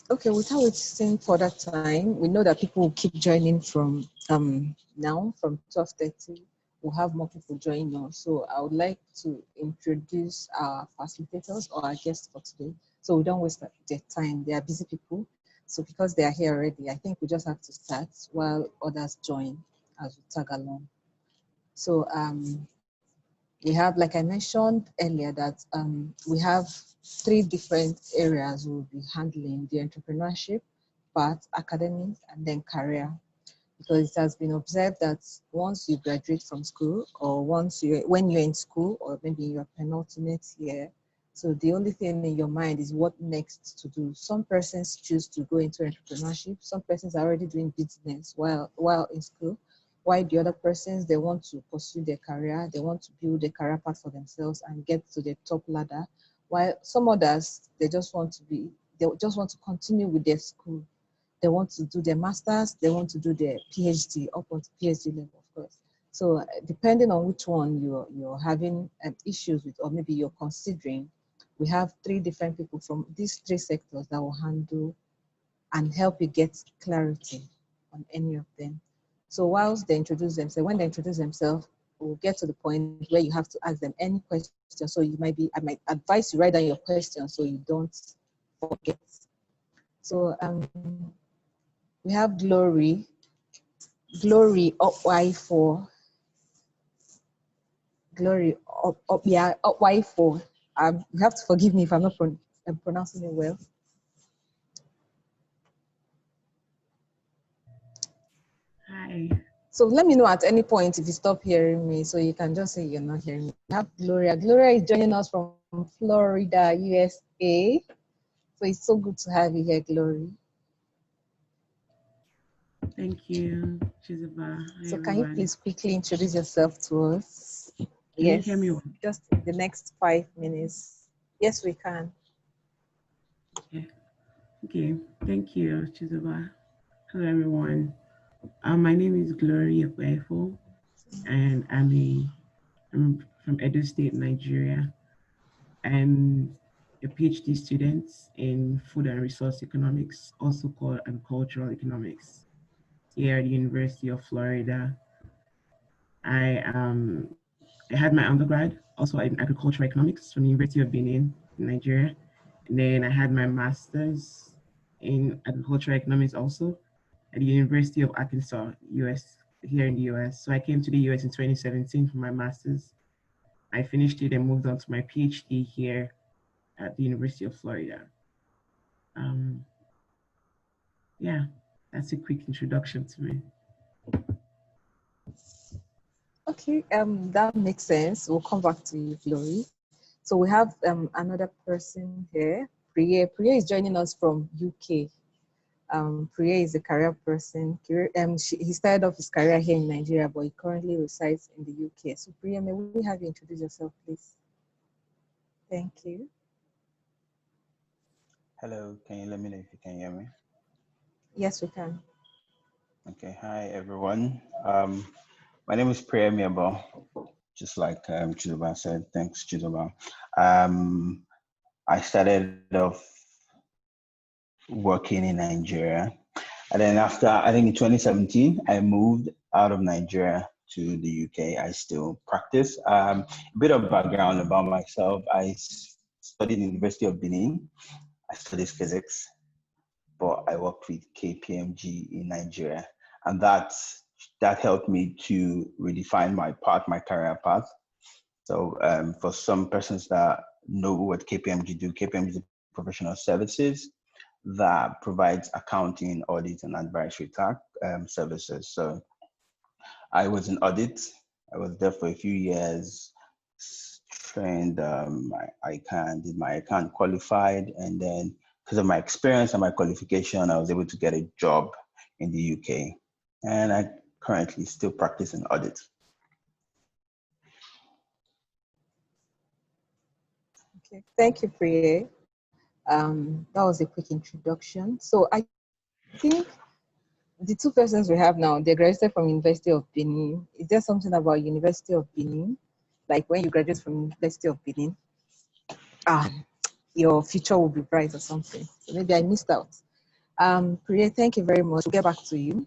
Okay, without wasting further time, we know that people will keep joining from now from 12:30. We'll have more people join us. So I would like to introduce our facilitators or our guests for today. So we don't waste their time. They are busy people. So because they are here already, I think we just have to start while others join as we tag along. So we have, like I mentioned earlier, that we have three different areas we'll be handling: the entrepreneurship part, academics, and then career. Because it has been observed that once you graduate from school, or when you're in school, or maybe in your penultimate year, so the only thing in your mind is what next to do. Some persons choose to go into entrepreneurship. Some persons are already doing business while in school, while the other persons, they want to pursue their career, they want to build a career path for themselves and get to the top ladder. While some others, they just want to continue with their school. They want to do their masters, they want to do their PhD, up onto PhD level, of course. So depending on which one you're having issues with, or maybe you're considering, we have three different people from these three sectors that will handle and help you get clarity on any of them. So whilst they introduce themselves, when they introduce themselves, we'll get to the point where you have to ask them any question. So I might advise you write down your question so you don't forget. So we have Glory Okpiaifo, Okpiaifo. You have to forgive me if I'm not pronouncing it well. Hi. So let me know at any point if you stop hearing me, so you can just say you're not hearing me. We have Gloria. Gloria is joining us from Florida, USA. So it's so good to have you here, Glory. Thank you, Chizuba. Hi, So can you everyone. please quickly introduce yourself to us? Can you Yes, hear me well? just the next 5 minutes. Yes, we can. Yeah. Okay. Thank you, Chizuba. Hello, everyone. My name is Glory Okpiaifo, and I'm from Edo State, Nigeria. I'm a PhD student in food and resource economics, also called agricultural economics, here at the University of Florida. I had my undergrad also in agricultural economics from the University of Benin in Nigeria. And then I had my master's in agricultural economics also at the University of Arkansas, US, here in the US. So I came to the US in 2017 for my master's. I finished it and moved on to my PhD here at the University of Florida. Um, yeah, that's a quick introduction to me. Okay, that makes sense. We'll come back to you, Glory. So we have another person here, Priere. Priere is joining us from UK. Priere is a career person. He started off his career here in Nigeria, but he currently resides in the UK. So Priere, may we have you introduce yourself, please? Thank you. Hello, can you let me know if you can hear me? Yes, we can. Okay, hi everyone. My name is Priere Emiebor, just like Chizoba said. Thanks, Chizoba. I started off working in Nigeria, and then after, I think in 2017, I moved out of Nigeria to the UK. I still practice. A bit of background about myself. I studied in the University of Benin. I studied physics, but I worked with KPMG in Nigeria, and that helped me to redefine my career path. So for some persons that know what KPMG do, KPMG is professional services that provides accounting, audit, and advisory tax services. So I was in audit. I was there for a few years, trained did my account, qualified, and then because of my experience and my qualification, I was able to get a job in the UK. And I currently still practice in audit. Okay, thank you, Priye. That was a quick introduction. So I think the two persons we have now, they graduated from University of Benin. Is there something about University of Benin, like when you graduate from University of Benin, your future will be bright or something? So maybe I missed out. Priya, thank you very much. We'll get back to you.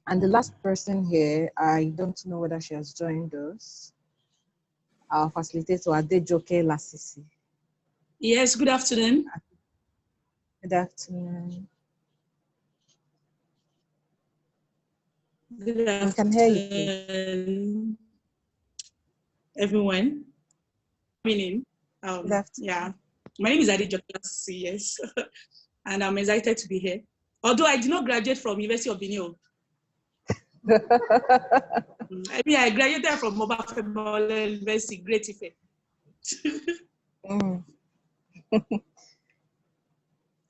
And the last person here, I don't know whether she has joined us. Our facilitator, Adejoke Lasisi. Yes, good afternoon. Good afternoon. Good afternoon, We can hear you, everyone. Good afternoon. Yeah, my name is Adejoke Lasisi, yes, and I'm excited to be here. Although I did not graduate from University of Benin. I mean, I graduated from Okpiaifo University, Great Ife.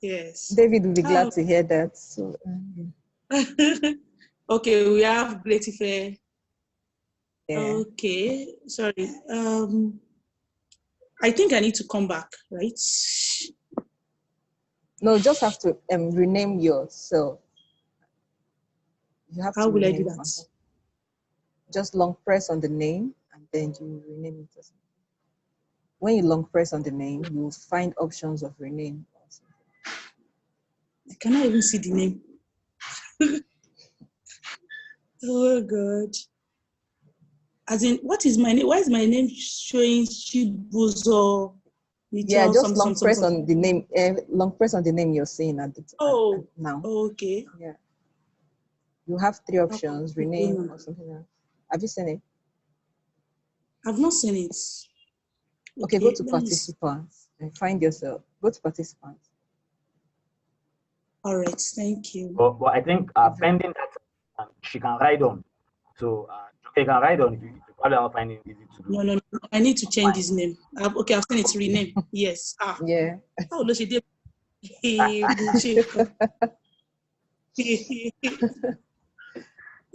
Yes. David will be glad to hear that. So, okay, we have Great Ife. yeah. Okay, sorry. I think I need to come back, right? No, you just have to rename yourself. You have How to will I rename do that? yourself. Just long press on the name and then you rename it. When you long press on the name, you will find options of rename. I cannot even see the name. Oh God. As in, what is my name? Why is my name showing Shibuzo? Yeah, just long press on the name. Long press on the name you're saying at now. Okay. Yeah. You have three options: rename or something else. Have you seen it? I've not seen it. Okay, go to participants and find yourself. Go to participants. All right, thank you. But I think pending that, she can ride on. So okay, can ride on if you probably are finding it easy to do. No. I need to change his name. Okay, I've seen it. Rename. Yes. Yeah. Oh, no, she did.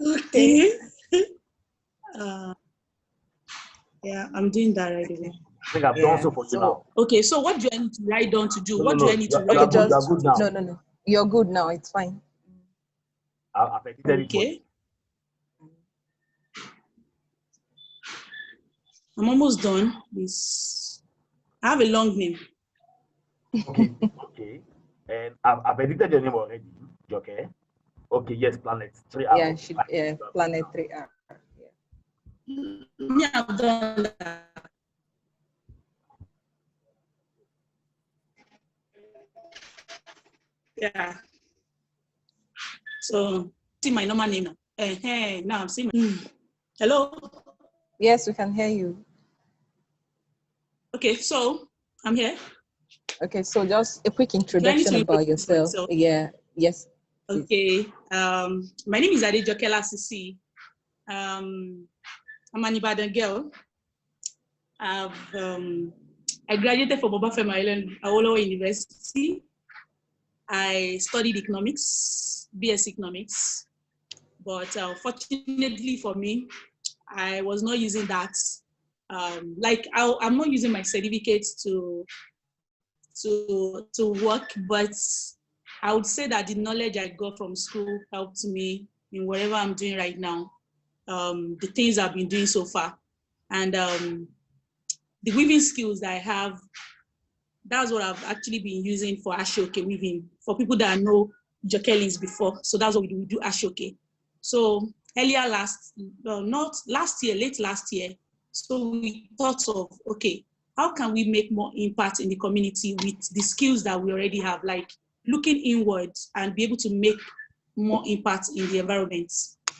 Okay. Yeah, I'm doing that right away. I think I've done so for you now. Okay, so what do I need to write down to do? No, what do I need to write down? down? You're good now. No. You're good now. It's fine. I've edited it for you. I'm almost done. I have a long name. Okay. And I've edited your name already. Okay. Okay, yes, Planet 3R. Yeah, Planet 3R. Yeah, I've done that. Yeah. So, see my normal name now. Now I'm seeing my... Hello? Yes, we can hear you. Okay, so I'm here. Okay, so just a quick introduction about yourself. Yeah, yes. Okay, my name is Adejoke Lasisi. I'm an Ibadan girl. I graduated from Okpiaifo University. I studied economics, BS economics, but fortunately for me, I was not using that. I'm not using my certificates to work, but I would say that the knowledge I got from school helped me in whatever I'm doing right now, the things I've been doing so far. And the weaving skills that I have, that's what I've actually been using for Adejoke weaving. For people that know jokelins before, so that's what we do Adejoke. So earlier late last year, so we thought of, okay, how can we make more impact in the community with the skills that we already have, like looking inward and be able to make more impact in the environment.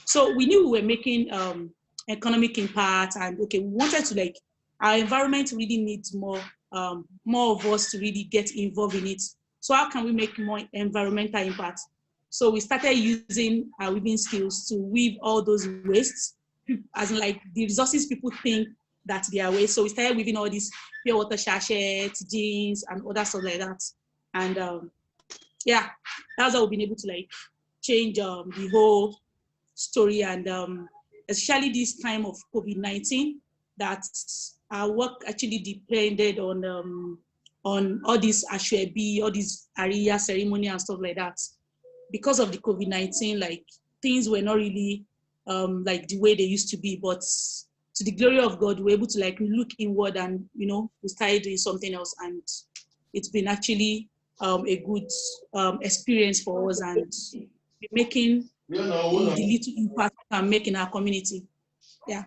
So we knew we were making economic impact, and okay, we wanted to our environment really needs more of us to really get involved in it. So how can we make more environmental impact? So we started using our weaving skills to weave all those wastes, as in the resources people think that they are waste. So we started weaving all these pure water sachets, jeans, and other stuff like that. And yeah, that's how we've been able to change the whole story. And especially this time of COVID-19, that our work actually depended on all these Ashwebi, all these Ariya ceremony and stuff like that. Because of the COVID-19, things were not really the way they used to be. But to the glory of God, we were able to look inward, and we started doing something else, and it's been actually a good experience for us and be making the little impact we can make in our community. Yeah,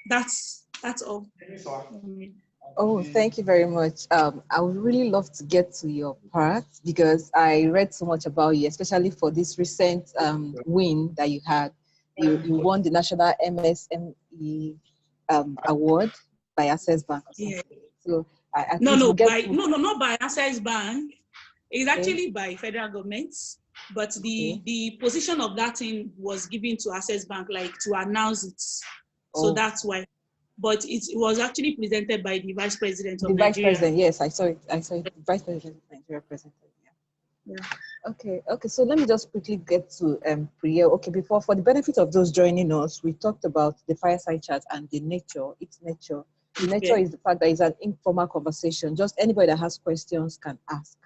that's all. Oh, thank you very much. I would really love to get to your part because I read so much about you, especially for this recent win that you had. You won the National MSME award by Access Bank or something. Yeah. So at No, least no, we'll get not by Access Bank. It's Okay. actually by federal government, but the position of that thing was given to Access Bank, like to announce it. So that's why. But it was actually presented by the Vice President of Nigeria. Vice President, yes, I saw it. The Vice President of Nigeria presented. Yeah. Okay. So let me just quickly get to Priere. Okay, for the benefit of those joining us, we talked about the fireside chat and the nature. Its nature. The nature is the fact that it's an informal conversation. Just anybody that has questions can ask.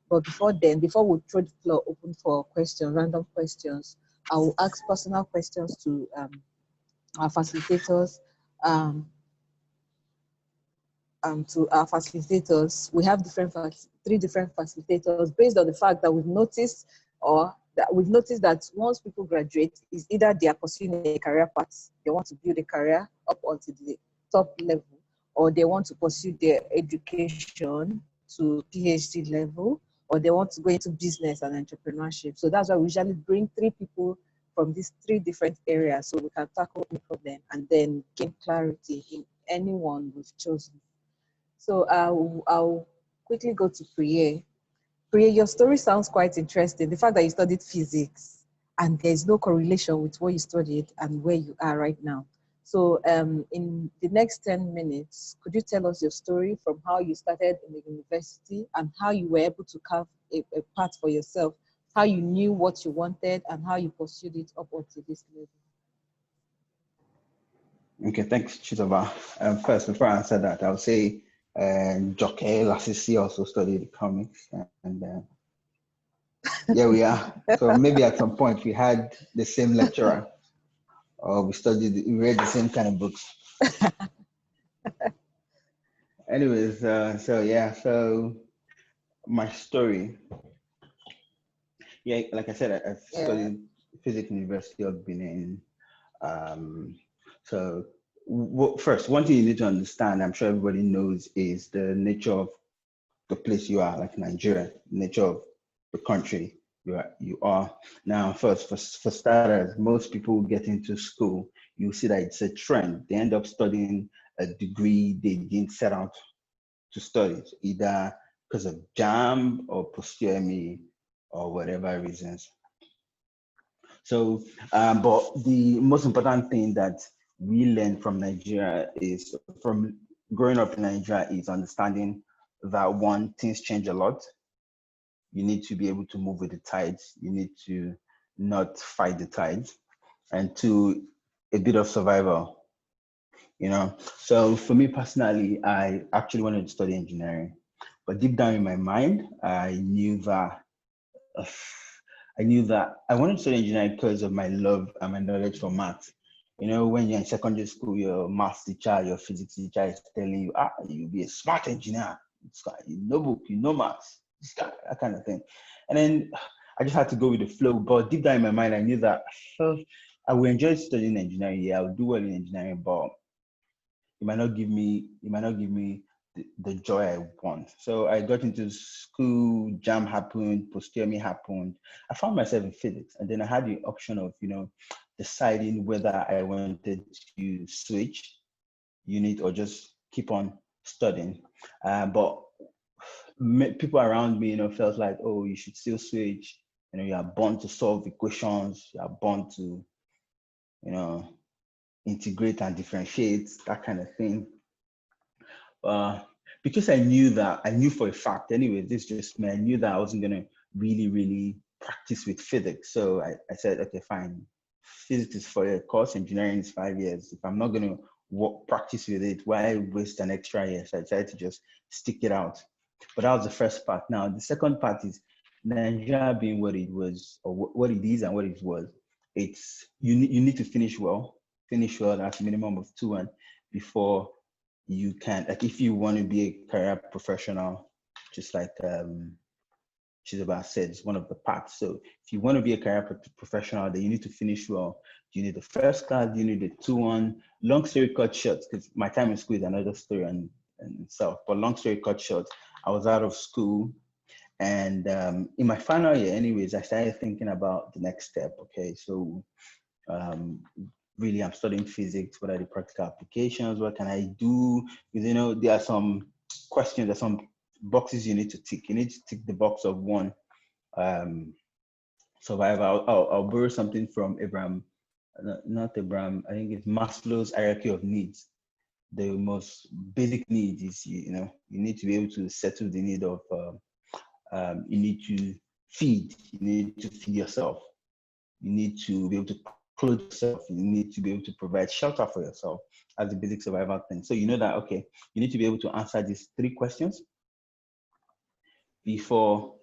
But before we throw the floor open for questions, random questions, I will ask personal questions to our facilitators. To our facilitators, we have three different facilitators based on the fact that we've noticed that once people graduate, is either they are pursuing a career path, they want to build a career up onto the top level, or they want to pursue their education to PhD level, or they want to go into business and entrepreneurship. So that's why we usually bring three people from these three different areas so we can tackle any problem and then gain clarity in anyone we've chosen. So I'll quickly go to Priere. Priere, your story sounds quite interesting. The fact that you studied physics and there's no correlation with what you studied and where you are right now. So in the next 10 minutes, could you tell us your story from how you started in the university and how you were able to carve a path for yourself, how you knew what you wanted and how you pursued it up to this level? Okay, thanks, Chizoba. First, before I answer that, I'll say Adejoke Lasisi also studied economics, and yeah, we are. So maybe at some point we had the same lecturer, or we read the same kind of books. Anyways, so my story. Yeah, like I said, I studied physics in the University of Benin. So first, one thing you need to understand, I'm sure everybody knows, is the nature of the place you are, like Nigeria, the nature of the country you are. Now, first, for starters, most people get into school, you see that it's a trend. They end up studying a degree they didn't set out to study, either because of JAM or post-UME or whatever reasons. So, but the most important thing that we learn from Nigeria is, from growing up in Nigeria, is understanding that one, things change a lot. You need to be able to move with the tides. You need to not fight the tides. And two, a bit of survival, So for me personally, I actually wanted to study engineering, but deep down in my mind, I knew that I wanted to study engineering because of my love and my knowledge for math. When you're in secondary school, your math teacher, your physics teacher is telling you, you'll be a smart engineer. You know book, you know math, that kind of thing. And then I just had to go with the flow. But deep down in my mind, I knew that I will enjoy studying engineering. Yeah, I will do well in engineering, but it might not give me the joy I want. So I got into school, JAM happened, post-UME happened. I found myself in physics, and then I had the option of, deciding whether I wanted to switch unit or just keep on studying. But people around me, felt like, oh, you should still switch. You are born to solve equations. You are born to, integrate and differentiate, that kind of thing. Because I knew for a fact, anyway, this just me, I knew that I wasn't going to really, really practice with physics. So I said, okay, fine. Physics is 4 years course, engineering is 5 years. If I'm not going to practice with it, why waste an extra year? So I decided to just stick it out. But that was the first part. Now, the second part is Nigeria being what it was, or what it is and what it was. It's you need to finish well. That's a minimum of 2-1 before you can, like, if you want to be a career professional, just like Chizoba said, is one of the parts. So if you want to be a career professional, then you need to finish well. You need the first class, you need the 2-1. Long story cut short, because my time in school is another story and itself. But long story cut short, I was out of school. And in my final year, anyways, I started thinking about the next step. Okay, so really, I'm studying physics. What are the practical applications? What can I do? Because, you know, there are some questions, there are some boxes you need to tick. You need to tick the box of one, survival. I'll borrow something from Abraham, not Abraham, I think it's Maslow's hierarchy of needs. The most basic need is, you know, you need to be able to settle the need of, you need to feed, you need to feed yourself. You need to be able to clothe yourself. You need to be able to provide shelter for yourself as the basic survival thing. So you know that, okay, you need to be able to answer these 3 questions before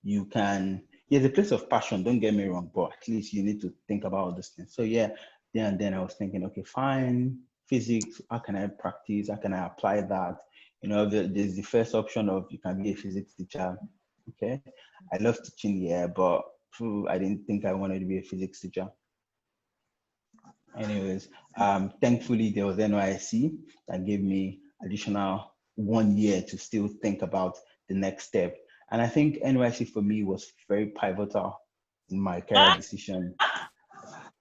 you can, there's a place of passion, don't get me wrong, but at least you need to think about all these things. So yeah, then I was thinking, okay, fine, physics, how can I practice? How can I apply that? You know, there's the first option of you can be a physics teacher. Okay, I love teaching, yeah, but I didn't think I wanted to be a physics teacher. Anyways, thankfully there was NYSC that gave me additional 1 year to still think about the next step. And I think NYSC for me was very pivotal in my career decision.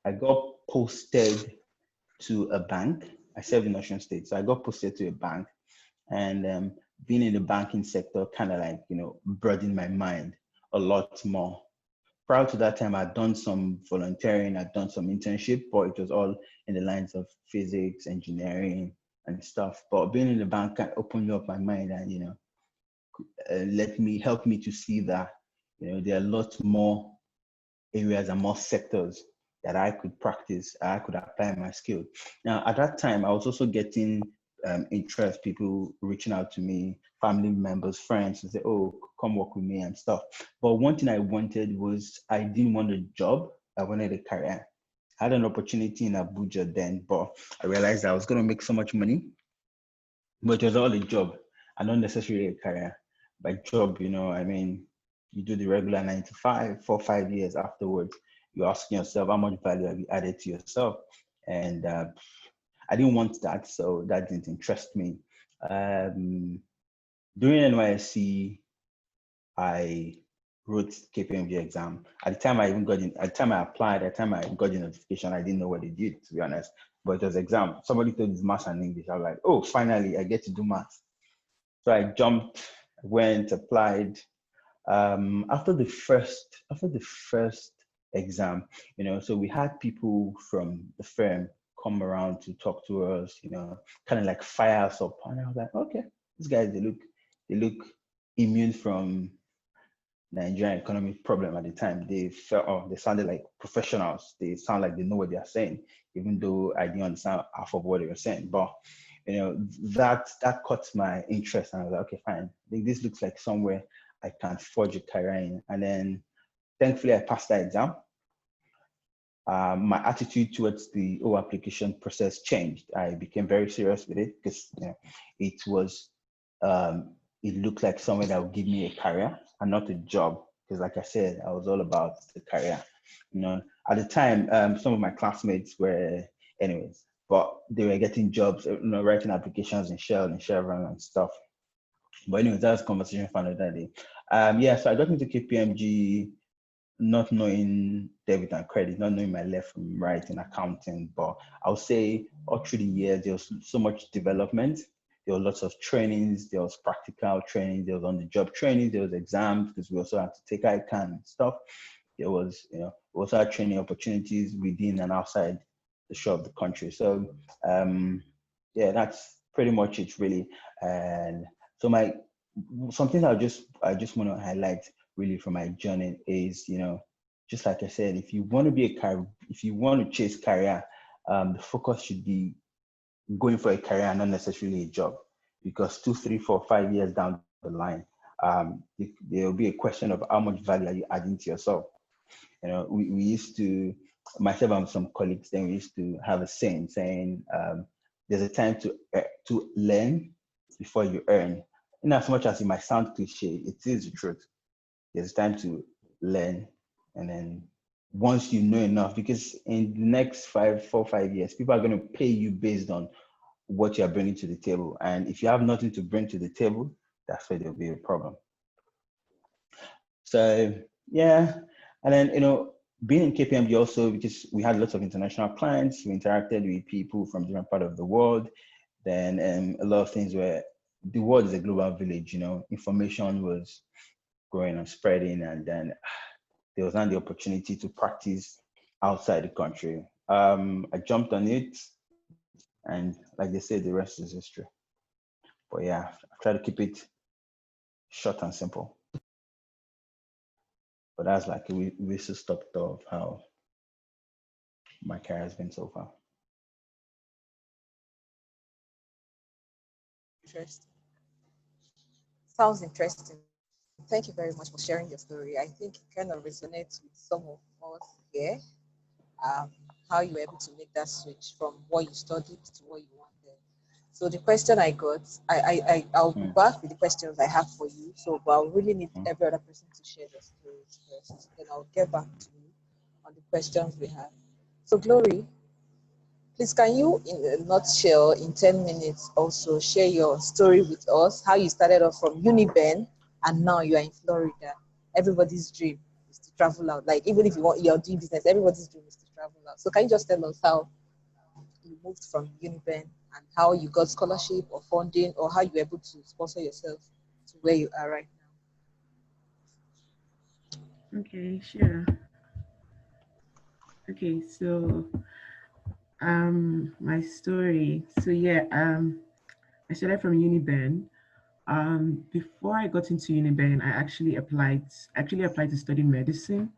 I got posted to a bank. I served in Ocean State, so I got posted to a bank, and being in the banking sector kind of like, you know, broadened my mind a lot more. Prior to that time, I'd done some volunteering, I'd done some internship, but it was all in the lines of physics, engineering, and stuff. But being in the bank kind of opened up my mind and, you know, help me to see that, you know, there are lots more areas and more sectors that I could practice, I could apply my skill. Now, at that time, I was also getting interest, people reaching out to me, family members, friends, and say, oh, come work with me and stuff. But one thing I wanted was, I didn't want a job, I wanted a career. I had an opportunity in Abuja then, but I realized I was going to make so much money, but it was all a job and not necessarily a career. By job, you know, I mean, you do the regular 9 to 5, 4, 5 years afterwards, you're asking yourself, how much value have you added to yourself? And I didn't want that, so that didn't interest me. During NYSC, I wrote KPMG exam. At the time I applied, at the time I got the notification, I didn't know what they did, to be honest, but it was exam. Somebody told me maths and English. I was like, oh, finally, I get to do maths. So I jumped, went, applied. After the first exam, you know, so we had people from the firm come around to talk to us, you know, kind of like fire us up. And I was like, okay, these guys, they look immune from Nigerian economic problem at the time. They sounded like professionals. They sound like they know what they are saying, even though I didn't understand half of what they were saying. But you know, that caught my interest, and I was like, okay, fine. I think this looks like somewhere I can forge a career in. And then thankfully I passed that exam. My attitude towards the whole application process changed. I became very serious with it because, you know, it was, it looked like somewhere that would give me a career and not a job. Because like I said, I was all about the career. You know, at the time, some of my classmates were, anyways, but they were getting jobs, you know, writing applications in Shell and Chevron and stuff. But anyways, that was a conversation for another day. Yeah, so I got into KPMG, not knowing debit and credit, not knowing my left from right in accounting, but I'll say all through the years, there was so much development. There were lots of trainings, there was practical training, there was on-the-job training, there was exams, because we also had to take ICANN and stuff. There was, you know, we also had training opportunities within and outside the shore of the country. So yeah, that's pretty much it really. And so something I just want to highlight really from my journey is, you know, just like I said, if you want to be if you want to chase career, the focus should be going for a career, not necessarily a job, because 2, 3, 4, 5 years down the line, there will be a question of how much value are you adding to yourself. You know, we used to, myself and some colleagues, then we used to have a saying saying, there's a time to learn before you earn. In as much as it might sound cliche, it is the truth. There's time to learn, and then once you know enough, because in the next 5 years, people are going to pay you based on what you're bringing to the table. And if you have nothing to bring to the table, that's where there'll be a problem. So yeah, and then being in KPMG also, because we had lots of international clients, we interacted with people from different parts of the world. Then a lot of things where the world is a global village, information was growing and spreading, and then there was not the opportunity to practice outside the country. I jumped on it, and like they say, the rest is history. But yeah, I try to keep it short and simple. But that's like a whistle stop tour of how my career has been so far. Interesting. Sounds interesting. Thank you very much for sharing your story. I think it kind of resonates with some of us here. Um, how you were able to make that switch from what you studied to what you wanted. So the question I got, I'll be back with the questions I have for you. So, but I'll really need every other person to share their stories first. Then I'll get back to you on the questions we have. So, Glory, please, can you, in a nutshell, in 10 minutes, also share your story with us, how you started off from Uniben and now you are in Florida. Everybody's dream is to travel out. Like, even if you're doing business, everybody's dream is to travel out. So can you just tell us how you moved from Uniben and how you got scholarship or funding, or how you were able to sponsor yourself to where you are right now? Okay, sure. Okay, so my story. So yeah, I started from Uniben. Before I got into Uniben, I actually applied to study medicine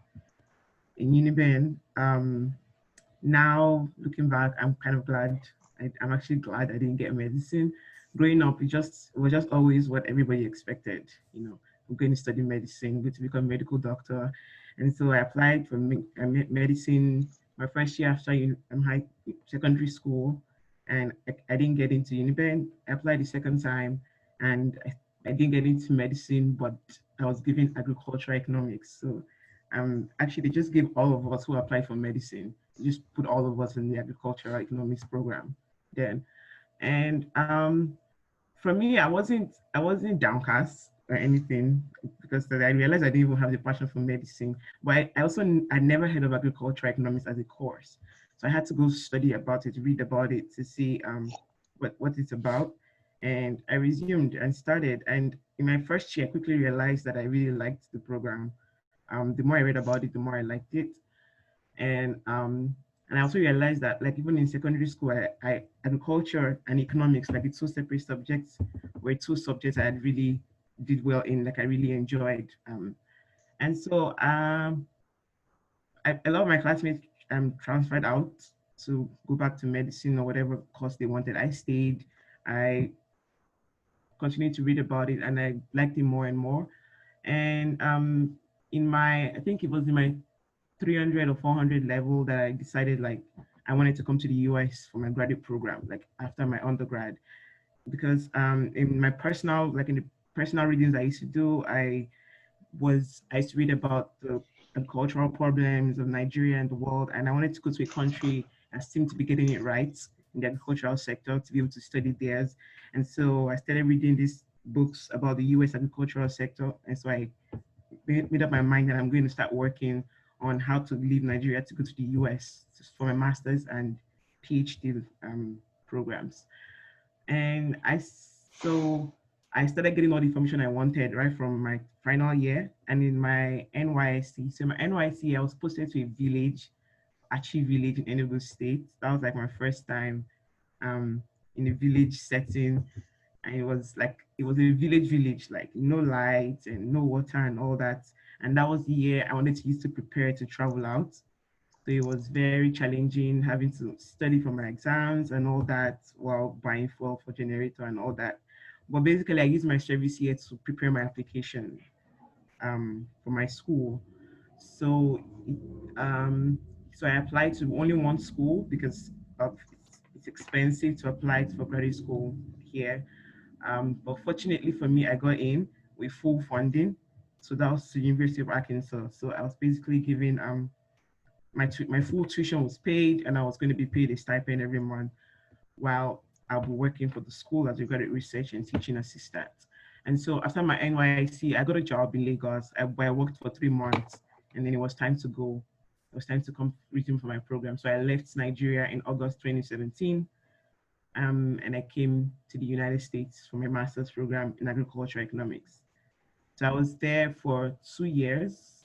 in Uniben. Now looking back, I'm kind of glad. I'm actually glad I didn't get medicine. Growing up, it was just always what everybody expected. I'm going to study medicine, going to become a medical doctor, and so I applied for medicine my first year after secondary school, and I didn't get into Uniben. I applied the second time, and I didn't get into medicine, but I was given agricultural economics. So actually, they just gave all of us who applied for medicine, just put all of us in the agricultural economics program then. And for me, I wasn't downcast or anything, because I realized I didn't even have the passion for medicine. But I never heard of agricultural economics as a course. So I had to go study about it, read about it to see what it's about. And I resumed and started. And in my first year, I quickly realized that I really liked the program. The more I read about it, the more I liked it. And I also realized that, like, even in secondary school, agriculture and economics, like the two separate subjects, were two subjects I had really did well in, like I really enjoyed. And so a lot of my classmates transferred out to go back to medicine or whatever course they wanted. I stayed. I continued to read about it, and I liked it more and more. And I think it was in my 300 or 400 level that I decided, like, I wanted to come to the US for my graduate program, like after my undergrad, because in the personal readings I used to do, I used to read about the cultural problems of Nigeria and the world, and I wanted to go to a country that seemed to be getting it right in the agricultural sector to be able to study theirs. And so I started reading these books about the US agricultural sector, and so I made up my mind that I'm going to start working on how to leave Nigeria to go to the US for my master's and PhD programs. And I started getting all the information I wanted right from my final year. And in my NYSC, so my NYSC, I was posted to a village, Achi village in Enugu State. That was like my first time in a village setting. And it was a village, like no lights and no water and all that. And that was the year I wanted to use to prepare to travel out. So it was very challenging, having to study for my exams and all that while buying fuel for generator and all that. But basically, I used my service year to prepare my application for my school. So so I applied to only one school because it's expensive to apply for graduate school here. But fortunately for me, I got in with full funding. So that was the University of Arkansas. So I was basically given my full tuition was paid, and I was going to be paid a stipend every month while I'll be working for the school as a graduate research and teaching assistant. And so after my NYC, I got a job in Lagos where I worked for 3 months, and then it was time to go. It was time to come resume for my program. So I left Nigeria in August 2017, and I came to the United States for my master's program in agricultural economics. So I was there for 2 years.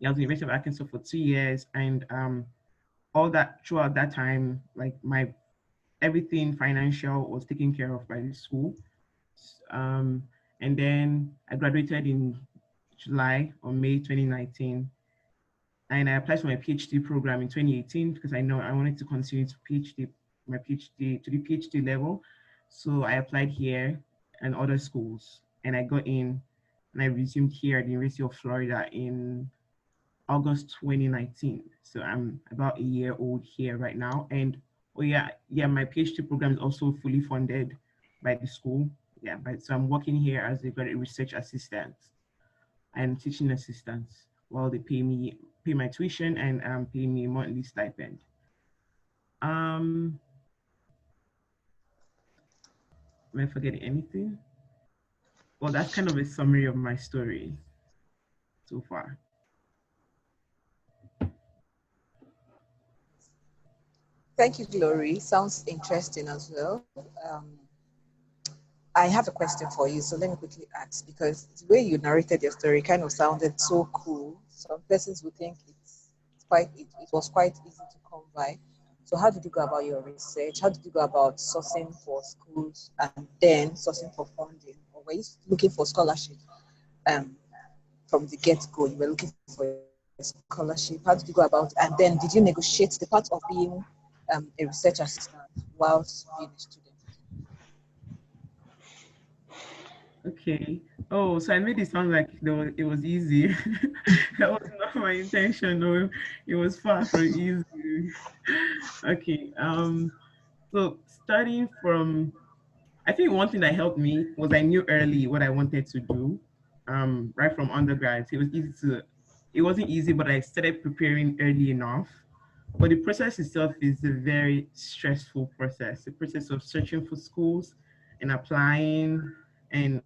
I was at the University of Arkansas for 2 years, and all that throughout that time, like my everything financial was taken care of by the school. And then I graduated in July or May 2019. And I applied for my PhD program in 2018 because I know I wanted to continue to my PhD to the PhD level. So I applied here and other schools, and I got in, and I resumed here at the University of Florida in August 2019. So I'm about a year old here right now. And oh yeah, my PhD program is also fully funded by the school. Yeah, so I'm working here as a graduate research assistant and teaching assistant while they pay my tuition and pay me a monthly stipend. Am I forgetting anything? Well, that's kind of a summary of my story so far. Thank you, Glory. Sounds interesting as well. I have a question for you, so let me quickly ask, because the way you narrated your story kind of sounded so cool. Some persons would think it was quite easy to come by. So how did you go about your research? How did you go about sourcing for schools and then sourcing for funding? Or were you looking for scholarship from the get-go? You were looking for a scholarship. How did you go about it? And then did you negotiate the part of being a research assistant whilst being a student? Okay. Oh, so I made it sound like it was easy. That was not my intention. No, it was far from easy. Okay. So starting from, I think one thing that helped me was I knew early what I wanted to do. Right from undergrad, so it wasn't easy, but I started preparing early enough. But the process itself is a very stressful process. The process of searching for schools and applying and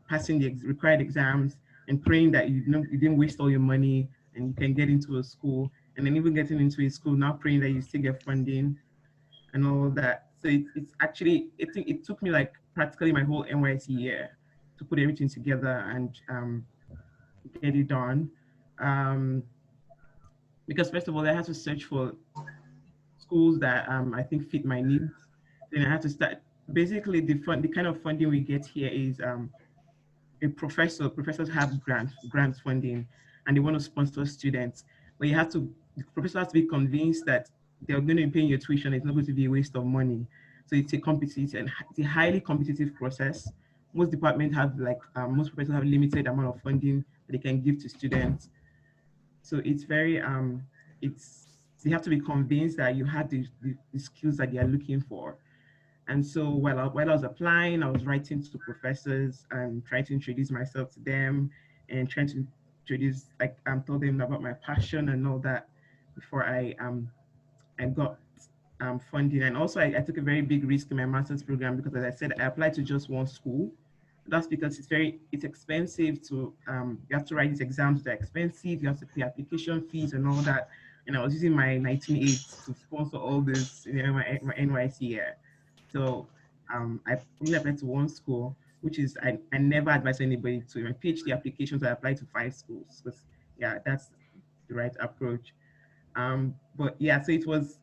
passing the required exams and praying that you didn't waste all your money and you can get into a school, and then even getting into a school, now praying that you still get funding and all that. So it's actually, it took me like practically my whole NYC year to put everything together and get it done. Because first of all, I had to search for schools that I think fit my needs. Then I had to start, basically the kind of funding we get here is professors have grants funding, and they want to sponsor students. But the professor has to be convinced that they're going to be paying your tuition. It's not going to be a waste of money. So it's a highly competitive process. Most departments have most professors have limited amount of funding that they can give to students. So it's very you have to be convinced that you have the skills that they are looking for. And so while I was applying, I was writing to professors and trying to introduce myself to them and trying to introduce, told them about my passion and all that before I got funding. And also I took a very big risk in my master's program because, as I said, I applied to just one school. That's because it's expensive to, you have to write these exams, they're expensive, you have to pay application fees and all that. And I was using my 19.8 to sponsor all this in my NYC year. So I only applied to one school, which is, I never advise anybody to. My PhD applications, I applied to 5 schools because, yeah, that's the right approach. But yeah, so it was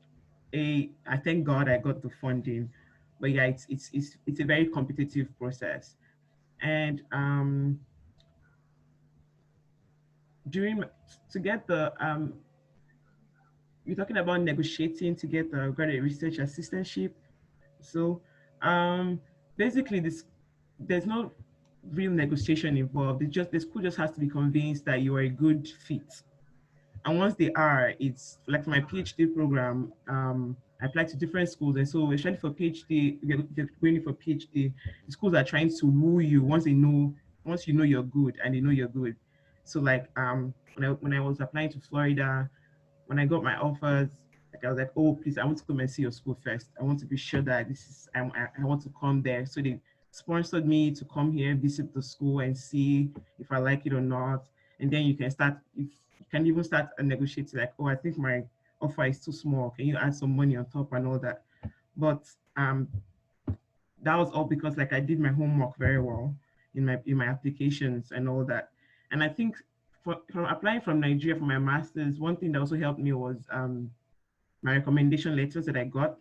I thank God I got the funding. But yeah, it's a very competitive process. And to get the, you're talking about negotiating to get the graduate research assistantship. So basically there's no real negotiation involved. The school just has to be convinced that you are a good fit. And once they are, it's like for my PhD program, I applied to different schools. And so especially for PhD, if you're going for PhD, the schools are trying to woo you once they know once you know you're good and they know you're good. So like when I was applying to Florida, when I got my offers, like I was like, oh please, I want to come and see your school first. I want to be sure that this is I want to come there. So they sponsored me to come here, visit the school and see if I like it or not. And then you can start, if you can even start negotiating like, oh, I think my offer is too small. Can you add some money on top and all that? But that was all because like I did my homework very well in my applications and all that. And I think from applying from Nigeria for my master's, one thing that also helped me was my recommendation letters that I got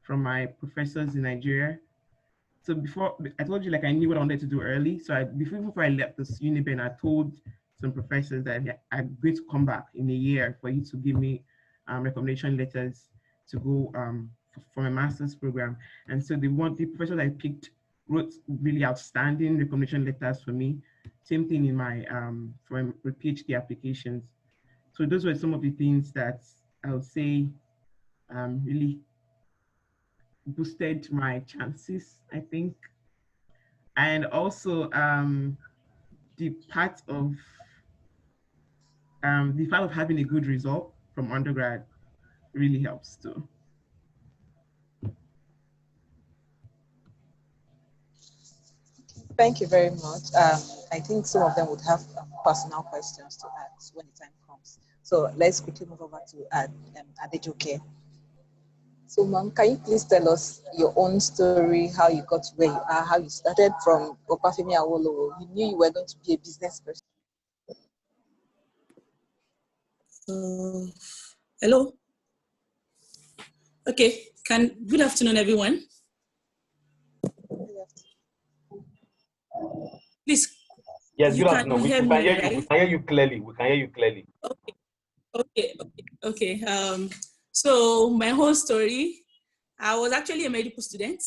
from my professors in Nigeria. So before, I told you like I knew what I wanted to do early. So before I left this Uniben, I told some professors that I'm going to come back in a year for you to give me recommendation letters to go for my master's program. And so the professors I picked wrote really outstanding recommendation letters for me. Same thing in my for my PhD applications. So those were some of the things that I would say really boosted my chances, I think. And also the part of having a good result from undergrad really helps too. Thank you very much. I think some of them would have personal questions to ask when the time comes. So let's quickly move over to Adejoke. So, Mom, can you please tell us your own story, how you got to where you are, how you started from Okpiaifo Awolowo? You knew you were going to be a business person. Hello. Okay. Good afternoon, everyone. Please. Yes, good afternoon. We can hear you. Right? We can hear you clearly. We can hear you clearly. Okay. So my whole story, I was actually a medical student.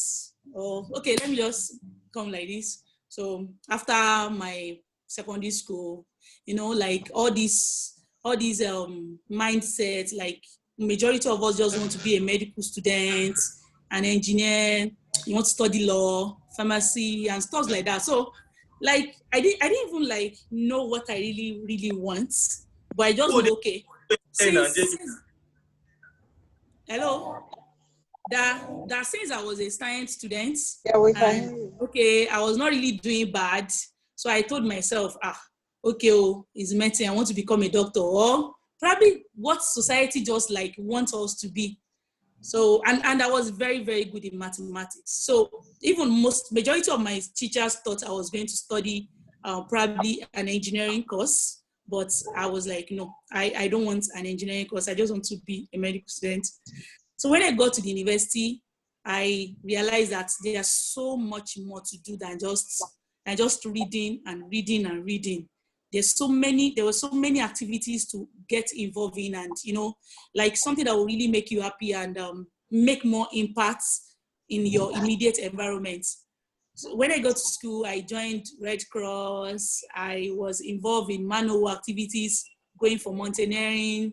Okay, let me just come like this. So after my secondary school, like all these mindsets, like majority of us just want to be a medical student, an engineer, you want to study law, pharmacy, and stuff like that. So like I didn't even like know what I really want, but I just know, okay. Hello. That since I was a science student, okay, I was not really doing bad. So I told myself, okay, it's medicine, I want to become a doctor, or probably what society just like wants us to be. So, and I was very, very good in mathematics. So even majority of my teachers thought I was going to study probably an engineering course, but I was like, no, I don't want an engineering course. I just want to be a medical student. So when I got to the university, I realized that there's so much more to do than just reading and reading and reading. There were so many activities to get involved in, and like something that will really make you happy and make more impact in your immediate environment. So when I got to school, I joined Red Cross. I was involved in manual activities, going for mountaineering,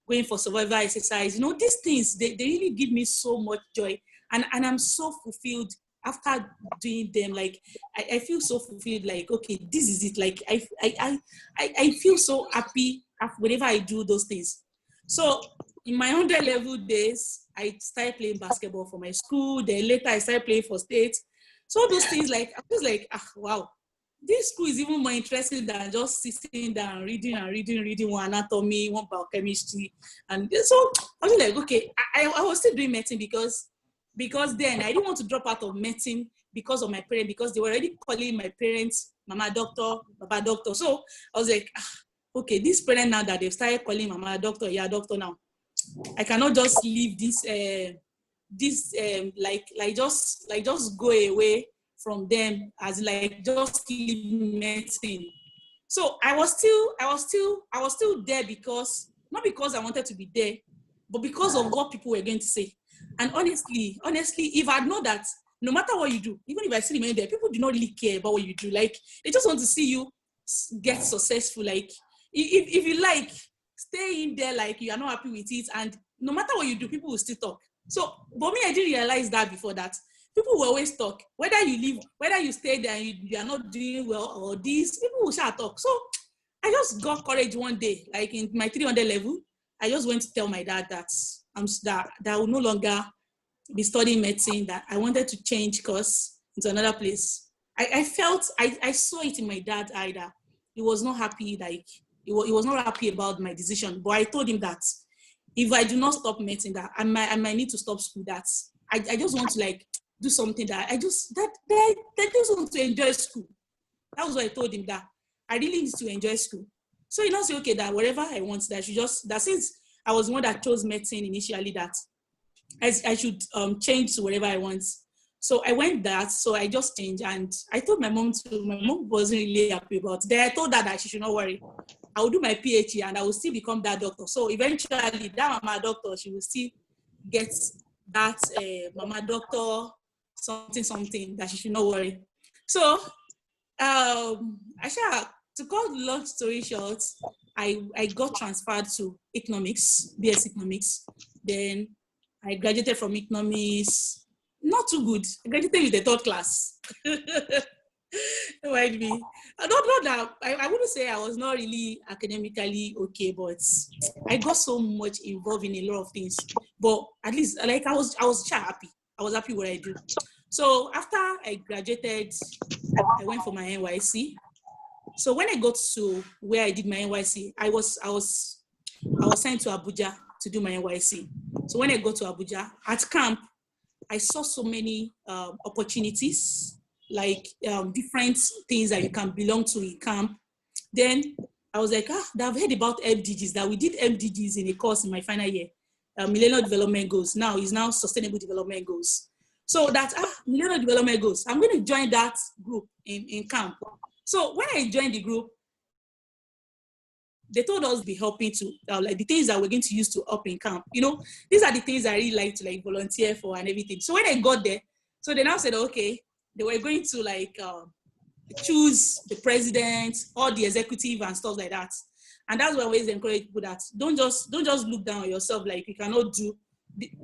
going for survival exercise. These things, they really give me so much joy. And I'm so fulfilled after doing them. Like, I feel so fulfilled, like, okay, this is it. Like, I feel so happy whenever I do those things. So in my 100 level days, I started playing basketball for my school. Then later I started playing for state. So those things, like, I was like, wow, this school is even more interesting than just sitting down, reading one anatomy, one biochemistry. And so I was like, okay, I was still doing medicine because then I didn't want to drop out of medicine because of my parents, because they were already calling my parents Mama Doctor, Papa Doctor. So I was like, okay, this parent now that they've started calling Mama Doctor, yeah, doctor now, I cannot just leave this just go away from them, as like just leave medicine. So I was still there, because not because I wanted to be there, but because of what people were going to say. And honestly, if I know that no matter what you do, even if I see them there, people do not really care about what you do. Like, they just want to see you get successful. Like, if you like, stay in there like you are not happy with it, and no matter what you do, people will still talk. So, but me, I didn't realize that before that. people will always talk. Whether you leave, whether you stay there and you are not doing well or this, people will start talk. So I just got courage one day, like in my 300 level. I just went to tell my dad that I will no longer be studying medicine, that I wanted to change course into another place. I felt, I saw it in my dad's eye that he was not happy, like he was not happy about my decision. But I told him that if I do not stop medicine, that I might need to stop school, that I just want to like do something that I just want to enjoy school. That was what I told him, that I really need to enjoy school. So he now said, okay, that whatever I want, that since I was the one that chose medicine initially, that I should change to whatever I want. So I went that, so I just changed, and I told my mom too. My mom wasn't really happy about it. Then I told her that she should not worry. I will do my PhD and I will still become that doctor. So eventually, that mama doctor, she will still get that mama doctor something that she should not worry. So to cut the long story short, I got transferred to economics, BS economics. Then I graduated from economics. Not too good. I graduated with the third class. Don't mind me. I wouldn't say I was not really academically okay, but I got so much involved in a lot of things. But at least, like I was happy. I was happy what I do. So after I graduated, I went for my NYC. So when I got to where I did my NYC, I was sent to Abuja to do my NYC. So when I got to Abuja, at camp, I saw so many opportunities, like different things that you can belong to in camp. Then I was like, I've heard about MDGs, that we did MDGs in a course in my final year, Millennial Development Goals. Now it's now Sustainable Development Goals. So that, Millennial Development Goals, I'm going to join that group in camp. So when I joined the group, they told us to be helping to, like the things that we're going to use to up in camp. You know, these are the things I really like to like volunteer for and everything. So when I got there, so they now said, okay, they were going to like choose the president or the executive and stuff like that. And that's why I always encourage people that don't just look down on yourself like you cannot do.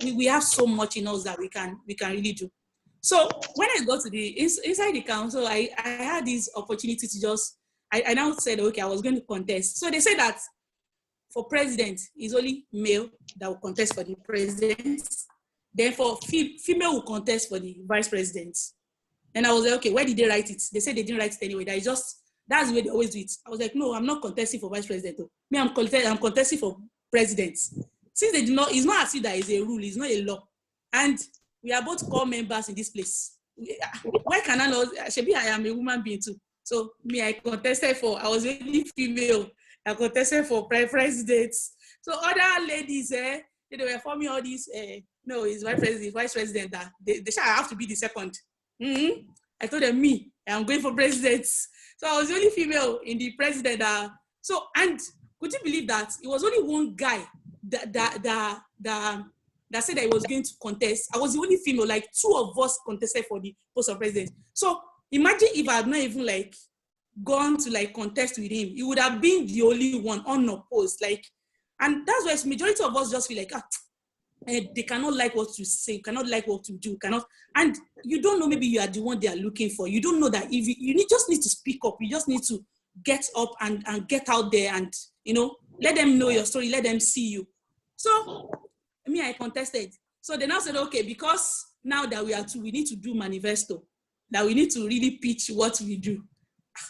We have so much in us that we can really do. So when I got to inside the council, I had this opportunity to just, I now said, okay, I was going to contest. So they said that for president, it's only male that will contest for the president. Then for female will contest for the vice president. And I was like, okay, where did they write it? They said they didn't write it anyway. That's the way they always do it. I was like, no, I'm not contesting for vice president. Though. Me, I'm contesting for president. Since they do not, it's not as if that is a rule, it's not a law. And we are both core members in this place. Why can I not? Shebi, I am a woman being too. So me, I was really female. I contested for president. So other ladies, they were forming all these, no, it's vice president that they shall have to be the second. I told them, me, I'm going for president. So I was the only female in the president. So, and could you believe that it was only one guy that said that he was going to contest. I was the only female, like 2 of us contested for the post of president. So imagine if I had not even like gone to like contest with him, he would have been the only one unopposed. Like, and that's why majority of us just feel like, they cannot like what you say, cannot like what you do, cannot, and you don't know, maybe you are the one they are looking for. You don't know that if you just need to speak up, you just need to get up and get out there and, let them know your story, let them see you. So me, I contested. So they now said, okay, because now that we need to do manifesto, that we need to really pitch what we do.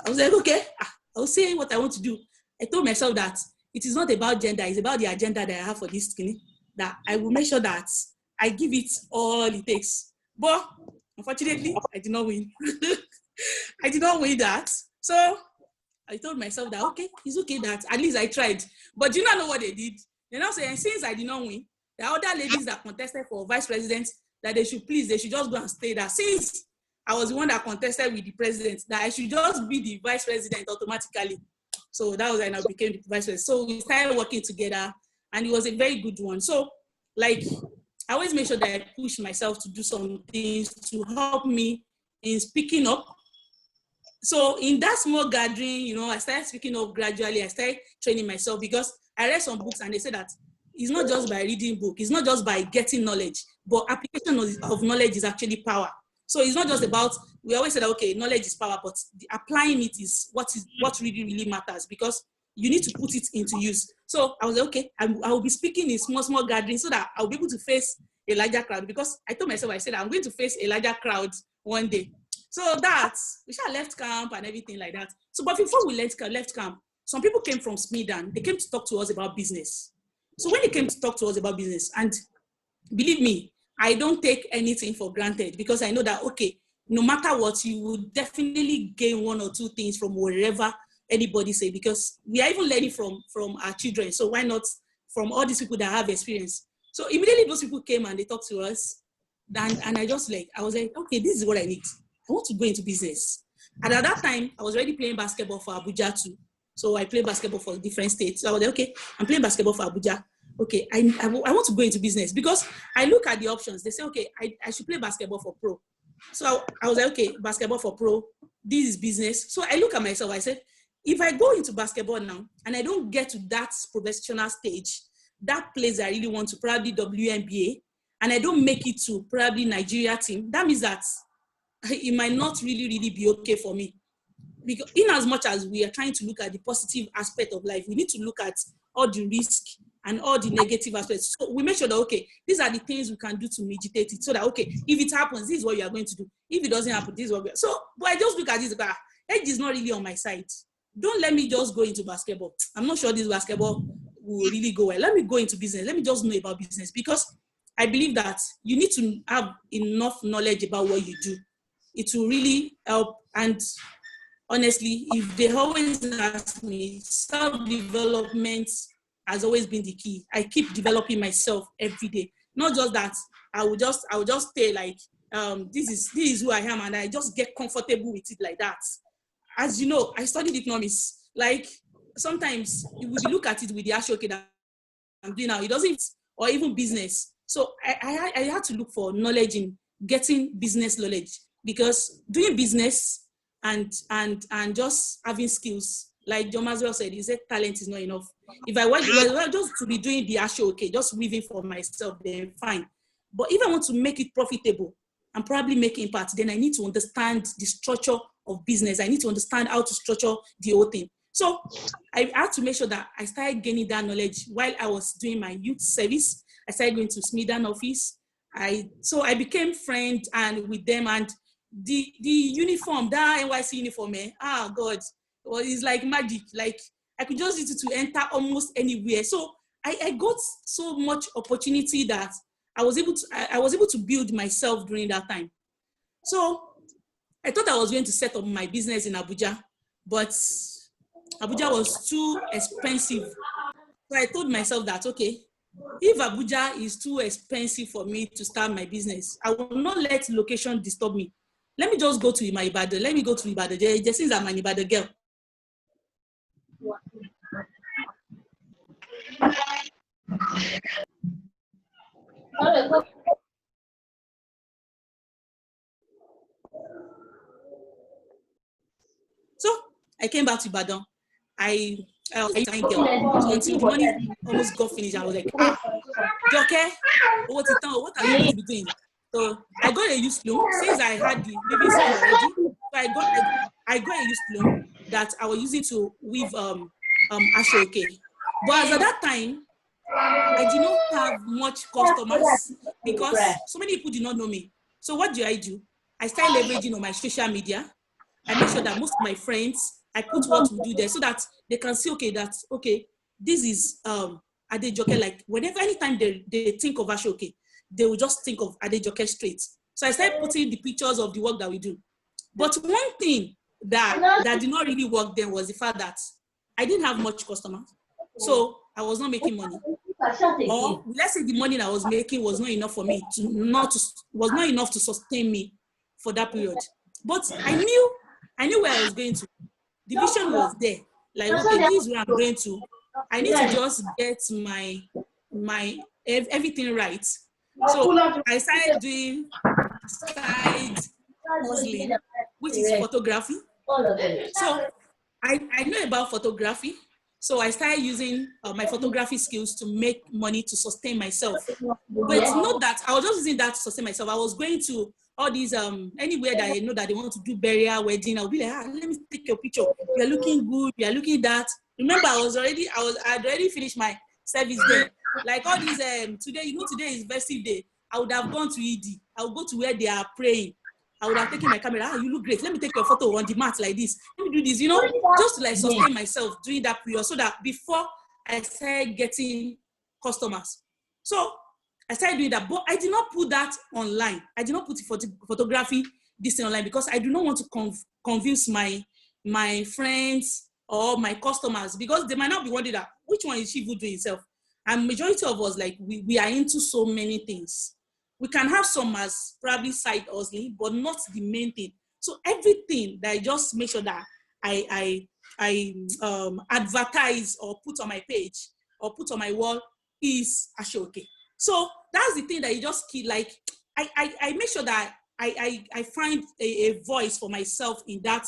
I was like, okay, I'll say what I want to do. I told myself that it is not about gender, it's about the agenda that I have for this clinic, that I will make sure that I give it all it takes. But unfortunately, I did not win. I did not win that. So I told myself that, okay, it's okay that at least I tried. But do you not know what they did? They now say, since I did not win, the other ladies that contested for vice president, that they should just go and stay there. Since I was the one that contested with the president, that I should just be the vice president automatically. So that was when I became the vice president. So we started working together, and it was a very good one. So, like, I always make sure that I push myself to do some things to help me in speaking up. So in that small gathering, I started speaking up gradually. I started training myself because I read some books and they said that it's not just by reading book, it's not just by getting knowledge, but application of knowledge is actually power. So it's not just about, we always say that, okay, knowledge is power, but applying it is what really, really matters, because you need to put it into use. So I was like, okay, I will be speaking in small gatherings so that I'll be able to face a larger crowd, because I told myself, I said, I'm going to face a larger crowd one day. So we shall left camp and everything like that. So, but before we left camp, some people came from Smedan. They came to talk to us about business. So when they came to talk to us about business, and believe me, I don't take anything for granted, because I know that, okay, no matter what, you will definitely gain one or two things from wherever anybody say, because we are even learning from our children. So why not from all these people that have experience? So immediately those people came and they talked to us. And I was like, okay, this is what I need. I want to go into business. And at that time, I was already playing basketball for Abuja too. So I play basketball for different states. So I was like, okay, I'm playing basketball for Abuja. Okay, I want to go into business, because I look at the options. They say, okay, I should play basketball for pro. So I was like, okay, basketball for pro, this is business. So I look at myself, I said, if I go into basketball now and I don't get to that professional stage, that place I really want to, probably WNBA, and I don't make it to probably Nigeria team, that means that it might not really be okay for me. Because in as much as we are trying to look at the positive aspect of life, we need to look at all the risk and all the negative aspects. So we make sure that, okay, these are the things we can do to mitigate it, so that, okay, if it happens, this is what you are going to do. If it doesn't happen, this is what but I just look at this, age is not really on my side. Don't let me just go into basketball. I'm not sure this basketball will really go well. Let me go into business. Let me just know about business, because I believe that you need to have enough knowledge about what you do. It will really help. And honestly, if they always ask me, self-development has always been the key. I keep developing myself every day. Not just that I will just stay like, this is who I am, and I just get comfortable with it like that. As you know, I studied economics. Like, sometimes if we look at it with the Adejoke that I'm doing now, it doesn't, or even business. So I had to look for knowledge in getting business knowledge, because doing business and just having skills, like John Maswell said, he said talent is not enough. If I was just to be doing the Adejoke, just weaving for myself, then fine. But if I want to make it profitable and probably make impact, then I need to understand the structure of business. I need to understand how to structure the whole thing. So I had to make sure that I started gaining that knowledge while I was doing my youth service. I started going to Smedan office. So I became friends and with them, and the uniform, that NYC uniform, God, well, it's like magic. Like, I could just use it to enter almost anywhere. So I got so much opportunity that I was able to build myself during that time. So I thought I was going to set up my business in Abuja, but Abuja was too expensive. So I told myself that, okay, if Abuja is too expensive for me to start my business, I will not let location disturb me. Let me just go to Ibadan. Let me go to Ibadan, just since I'm an Ibadan girl. So I came back to Ibadan. I thank girl. So until the money almost got finished, I was like, Joke, what are you going to be doing? So I got a youth loan since I had the living skill already. So I got a youth loan that I was using to weave Adejoke. But as at that time, I did not have much customers because so many people did not know me. So what do? I started leveraging on my social media. I make sure that most of my friends, I put what we do there so that they can see, okay, this is Adejoke. Like, whenever, anytime they think of Adejoke, they will just think of Adejoke straight. So I started putting the pictures of the work that we do. But one thing that did not really work then was the fact that I didn't have much customers. So I was not making money. Or let's say the money that I was making was not enough for me was not enough to sustain me for that period. But I knew where I was going to. The vision was there. Like, okay, this is where I'm going to. I need to just get my everything right. So I started doing side hustling, which is photography. So I know about photography. So I started using my photography skills to make money to sustain myself. But not that I was just using that to sustain myself. I was going to all these anywhere that I know that they want to do burial, wedding. I'll be like, let me take your picture. You're looking good. You're looking that. Remember, I'd already finished my service day. Like all these today, today is festive day. I would have gone to ED. I would go to where they are praying. I would have taken my camera. You look great. Let me take your photo on the mat like this. Let me do this, just to like sustain myself during that period, so that before I started getting customers. So I started doing that, but I did not put that online. I did not put photography this thing online because I do not want to convince my friends or my customers, because they might not be wondering that which one is she good doing herself. And majority of us, like we are into so many things. We can have some as probably side hustling, but not the main thing. So everything that I just make sure that I advertise or put on my page or put on my wall is actually okay. So that's the thing that you just keep, like, I make sure that I find a voice for myself in that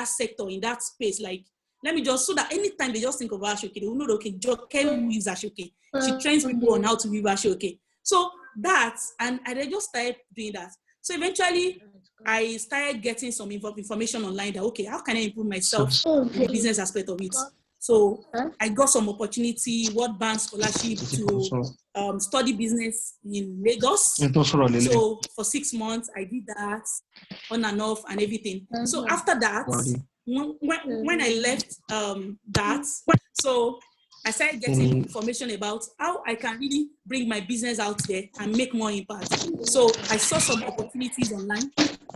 sector, in that space. Like, let me just, so that anytime they just think of Ashoke, they will know, okay, Joke weaves Ashoke. She trains people on how to weave Ashoke. So that, and I just started doing that. So eventually, I started getting some information online that, okay, how can I improve myself in the business aspect of it? So I got some opportunity, World Bank scholarship to study business in Lagos. So for 6 months, I did that on and off and everything. So after that, when I left that, so I started getting information about how I can really bring my business out there and make more impact. So I saw some opportunities online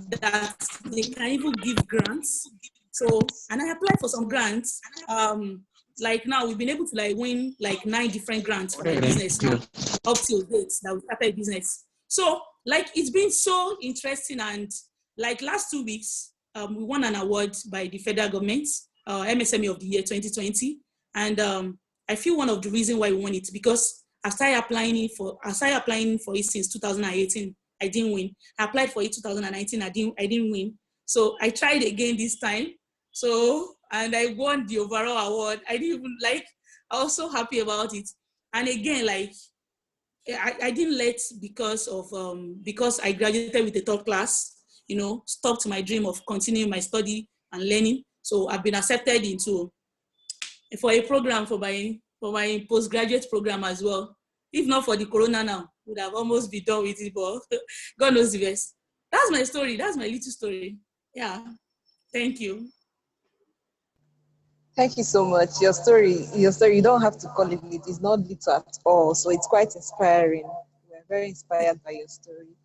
that they can even give grants. So, and I applied for some grants. Like now we've been able to like win like 9 different grants for my business now, up till date that we started business. So like it's been so interesting, and like last 2 weeks, we won an award by the Federal Government MSME of the year 2020, and I feel one of the reasons why we won it because I started applying for it since 2018. I didn't win. I applied for it 2019. I didn't win. So I tried again this time. So, and I won the overall award. I didn't even like, I was so happy about it. And again, like, I didn't let because I graduated with a top class, stopped my dream of continuing my study and learning. So I've been accepted for a program for my postgraduate program as well. If not for the corona now, would have almost been done with it, but God knows the best. That's my story. That's my little story. Yeah. Thank you. Thank you so much. Your story, you don't have to call it lit. It's not lit at all. So it's quite inspiring. We're very inspired by your story.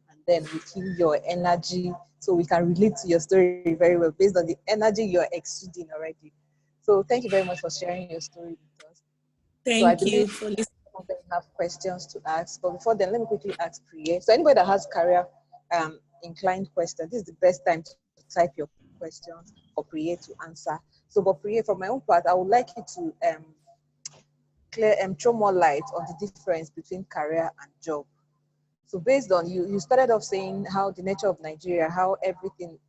And then we feel your energy. So we can relate to your story very well based on the energy you're exuding already. So thank you very much for sharing your story with us. Thank you for listening. Some of them have questions to ask. But before then, let me quickly ask Priere. So anybody that has career inclined questions, this is the best time to type your questions for Priere to answer. So, but Priere, from my own part, I would like you to throw more light on the difference between career and job. So, based on you started off saying how the nature of Nigeria, how everything,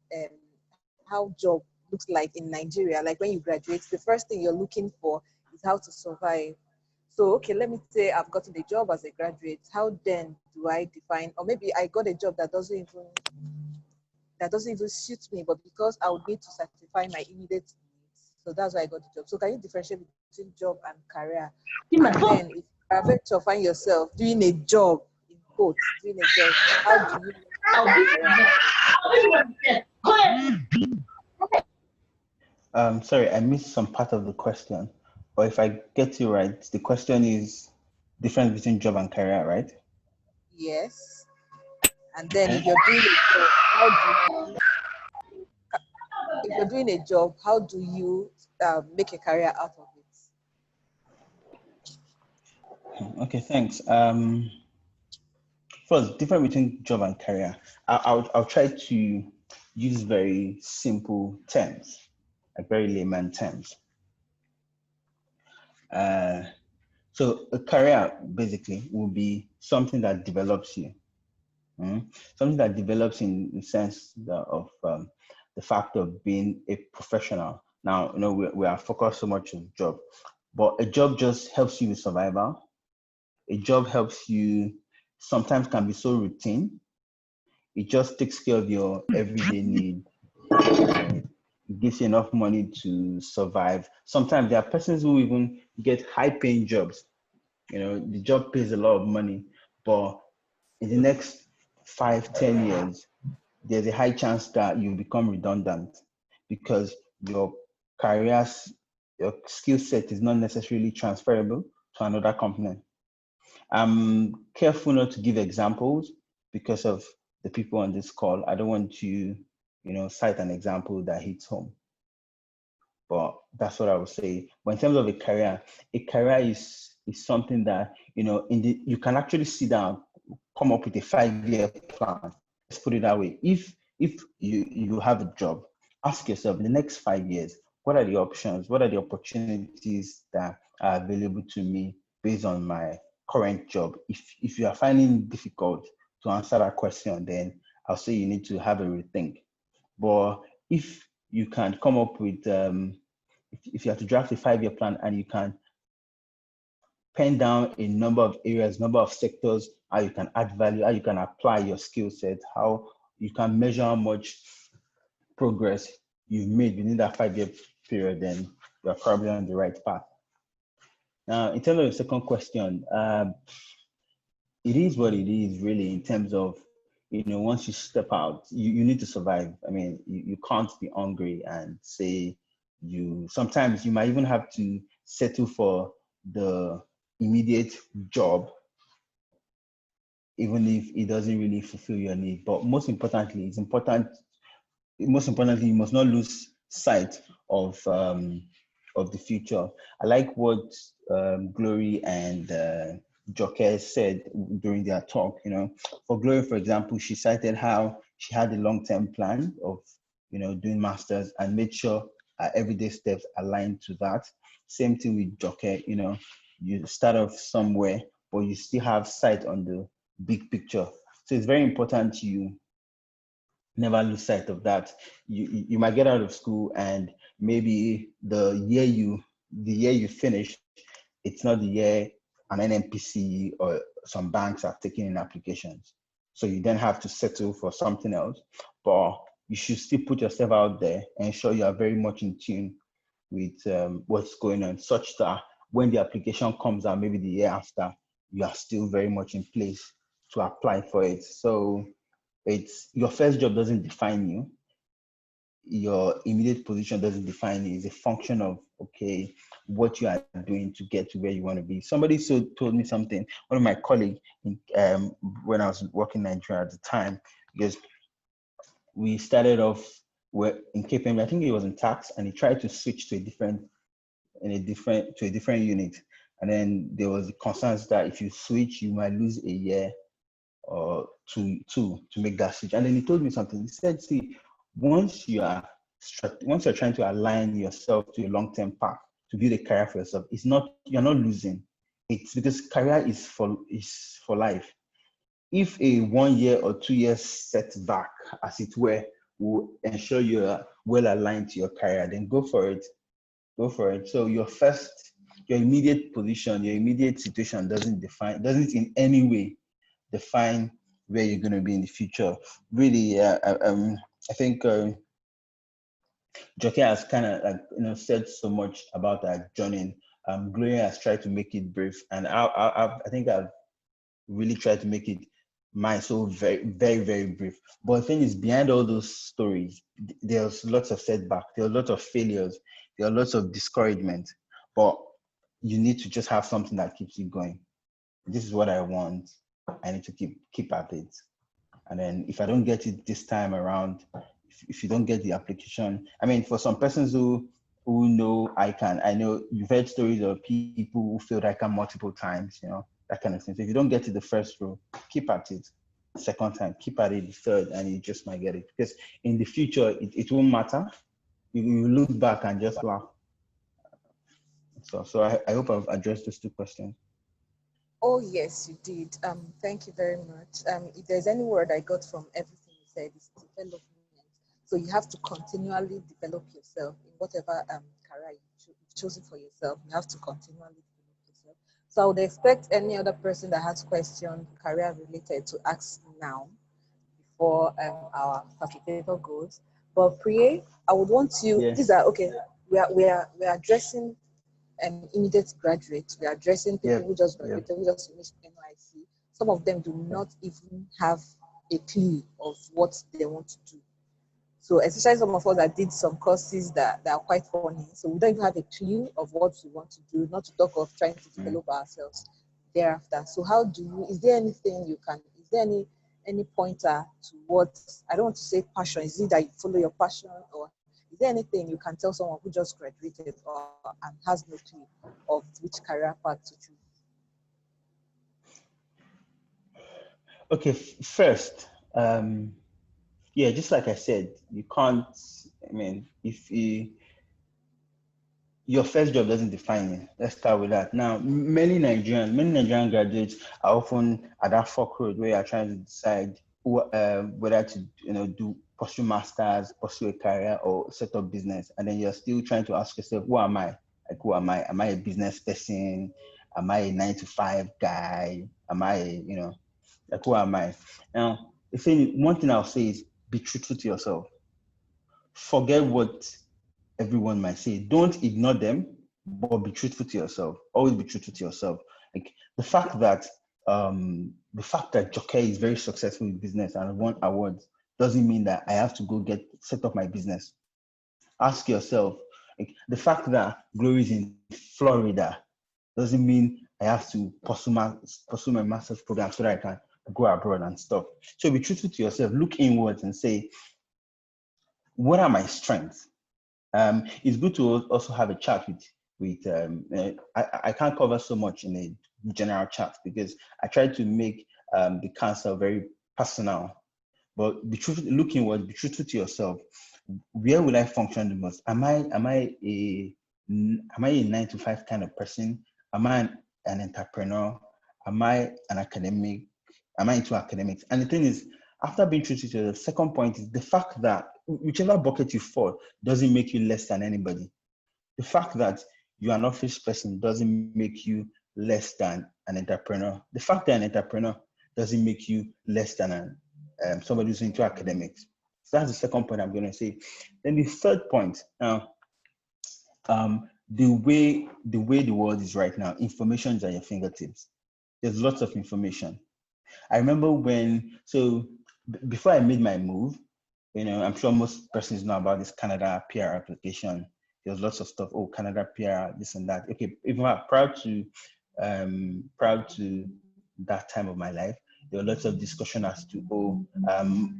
how job looks like in Nigeria. Like when you graduate, the first thing you're looking for is how to survive. So, okay, let me say I've gotten a job as a graduate. How then do I define, or maybe I got a job that doesn't even suit me, but because I would need to satisfy my immediate needs. So that's why I got the job. So can you differentiate between job and career? And then if you are going to find yourself doing a job, in quotes, doing a job, how do you Sorry, I missed some part of the question. Or if I get you right, the question is difference between job and career, right? Yes. And then if you're doing a job, how do you make a career out of it? Okay, thanks. First, difference between job and career. I'll try to use very simple terms, like very layman terms. So a career basically will be something that develops you. Something that develops in the sense of the fact of being a professional, Now, we are focused so much on job, but a job just helps you with survival. A job helps you, sometimes can be so routine. It just takes care of your everyday need. It gives you enough money to survive. Sometimes there are persons who even get high-paying jobs. The job pays a lot of money, but in the next 5-10 years, there's a high chance that you become redundant because your your skill set is not necessarily transferable to another company. I'm careful not to give examples because of the people on this call. I don't want to, cite an example that hits home. But that's what I would say. But in terms of a career is something that, you can actually sit down, come up with a 5-year plan. Let's put it that way. If you have a job, ask yourself in the next 5 years, what are the options? What are the opportunities that are available to me based on my current job? If you are finding it difficult to answer that question, then I'll say you need to have a rethink. But if you can come up with, if you have to draft a 5-year plan and you can pen down a number of areas, number of sectors, how you can add value, how you can apply your skill set, how you can measure how much progress you've made within that 5-year period, then you're probably on the right path. Now, in terms of the second question, it is what it is really in terms of, once you step out, you need to survive. I mean, you can't be hungry and say sometimes you might even have to settle for the immediate job, even if it doesn't really fulfill your need. But most importantly, you must not lose sight of the future. I like what Glory and Joke said during their talk. For Glory, for example, she cited how she had a long-term plan of doing masters and made sure her everyday steps aligned to that. Same thing with Joke. You start off somewhere, but you still have sight on the big picture. So it's very important you never lose sight of that. You might get out of school and maybe the year you finish, it's not the year an NNPC or some banks are taking in applications. So you then have to settle for something else. But you should still put yourself out there and ensure you are very much in tune with what's going on, such that when the application comes out, maybe the year after, you are still very much in place to apply for it. So it's your first job doesn't define you. Your immediate position doesn't define you. It's a function of, okay, what you are doing to get to where you want to be. Somebody told me something, one of my colleagues, when I was working in Nigeria at the time, because we started off in KPMG, I think it was in tax, and he tried to switch to a different unit. And then there was concerns that if you switch, you might lose a year or two to make that switch. And then he told me something. He said, see, once you're trying to align yourself to a long-term path to build a career for yourself, you're not losing. It's because career is for life. If a 1 year or 2 years setback, as it were, will ensure you're well aligned to your career, then go for it. So your immediate position, your immediate situation doesn't in any way define where you're going to be in the future. Really, I think Joke has kind of said so much about that journey. Gloria has tried to make it brief, and I think I've really tried to make it mine so very, very, very brief. But the thing is, behind all those stories, there's lots of setback, there are lots of failures, there are lots of discouragement. But you need to just have something that keeps you going. This is what I want. I need to keep at it. And then if I don't get it this time around, if you don't get the application, I mean, for some persons who know ICANN, I know you've heard stories of people who failed ICANN multiple times, that kind of thing. So if you don't get it the first row, keep at it. Second time, keep at it the third, and you just might get it. Because in the future, it won't matter. You look back and just laugh. So I hope I've addressed those two questions. Oh, yes, you did. Thank you very much. If there's any word I got from everything you said, it's development. So you have to continually develop yourself in whatever career you've chosen for yourself. You have to continually develop yourself. So I would expect any other person that has questions career related to ask now before our facilitator goes. But Priere, I would want you. Yeah. These are okay. We are addressing immediate graduates. We are addressing people Yep. who just Yep. graduated, who just finished NYC. Some of them do not even have a clue of what they want to do. So especially some of us that did some courses that are quite funny. So we don't even have a clue of what we want to do, not to talk of trying to develop ourselves thereafter. So how do you, is there anything you can, is there any pointer towards, I don't want to say passion, is it that you follow your passion, or is there anything you can tell someone who just graduated or and has no clue of which career path to choose? Okay, first, yeah, just like I said, you can't, I mean, if your first job doesn't define you, let's start with that. Now, many Nigerian graduates are often at that forkroad where you're trying to decide whether to, pursue masters, pursue a career, or set up business. And then you're still trying to ask yourself, who am I? Like, who am I? Am I a business person? Am I a 9-to-5 guy? Am I, like, who am I? Now, one thing I'll say is be truthful to yourself. Forget what everyone might say. Don't ignore them, but be truthful to yourself. Always be truthful to yourself. Like the fact that Joke is very successful in business and won awards doesn't mean that I have to go set up my business. Ask yourself, like, the fact that Glory is in Florida doesn't mean I have to pursue my master's program so that I can go abroad and stuff. So be truthful to yourself. Look inwards and say, what are my strengths? It's good to also have a chat with I can't cover so much in a general chat because I try to make the counsel very personal. But look inward, be truthful to yourself. Where will I function the most? Am I a 9-to-5 kind of person? Am I an entrepreneur? Am I an academic? Am I into academics? And the thing is, after being truthful to yourself, the second point is the fact that whichever bucket you fall doesn't make you less than anybody. The fact that you're an office person doesn't make you less than an entrepreneur. The fact that an entrepreneur doesn't make you less than somebody who's into academics. So that's the second point I'm going to say. Then the third point, now, the way the world is right now, information is at your fingertips. There's lots of information. I remember before I made my move, I'm sure most persons know about this Canada PR application. There's lots of stuff. Oh, Canada PR, this and that. Okay, even proud to that time of my life. There were lots of discussion as to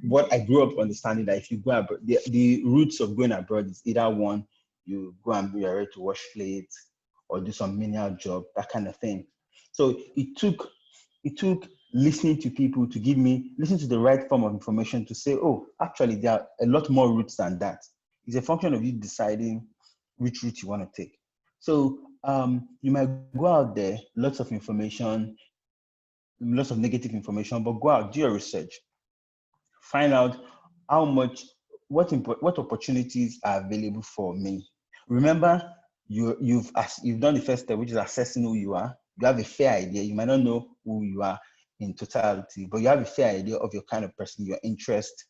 what I grew up understanding that if you go abroad, the roots of going abroad is either one, you go and be ready to wash plates or do some menial job, that kind of thing. So it took listening to people to listen to the right form of information to say, oh, actually, there are a lot more routes than that. It's a function of you deciding which route you want to take. So you might go out there, lots of information, lots of negative information, but go out, do your research. Find out what opportunities are available for me. Remember, you've done the first step, which is assessing who you are. You have a fair idea. You might not know who you are in totality, but you have a fair idea of your kind of person, your interest,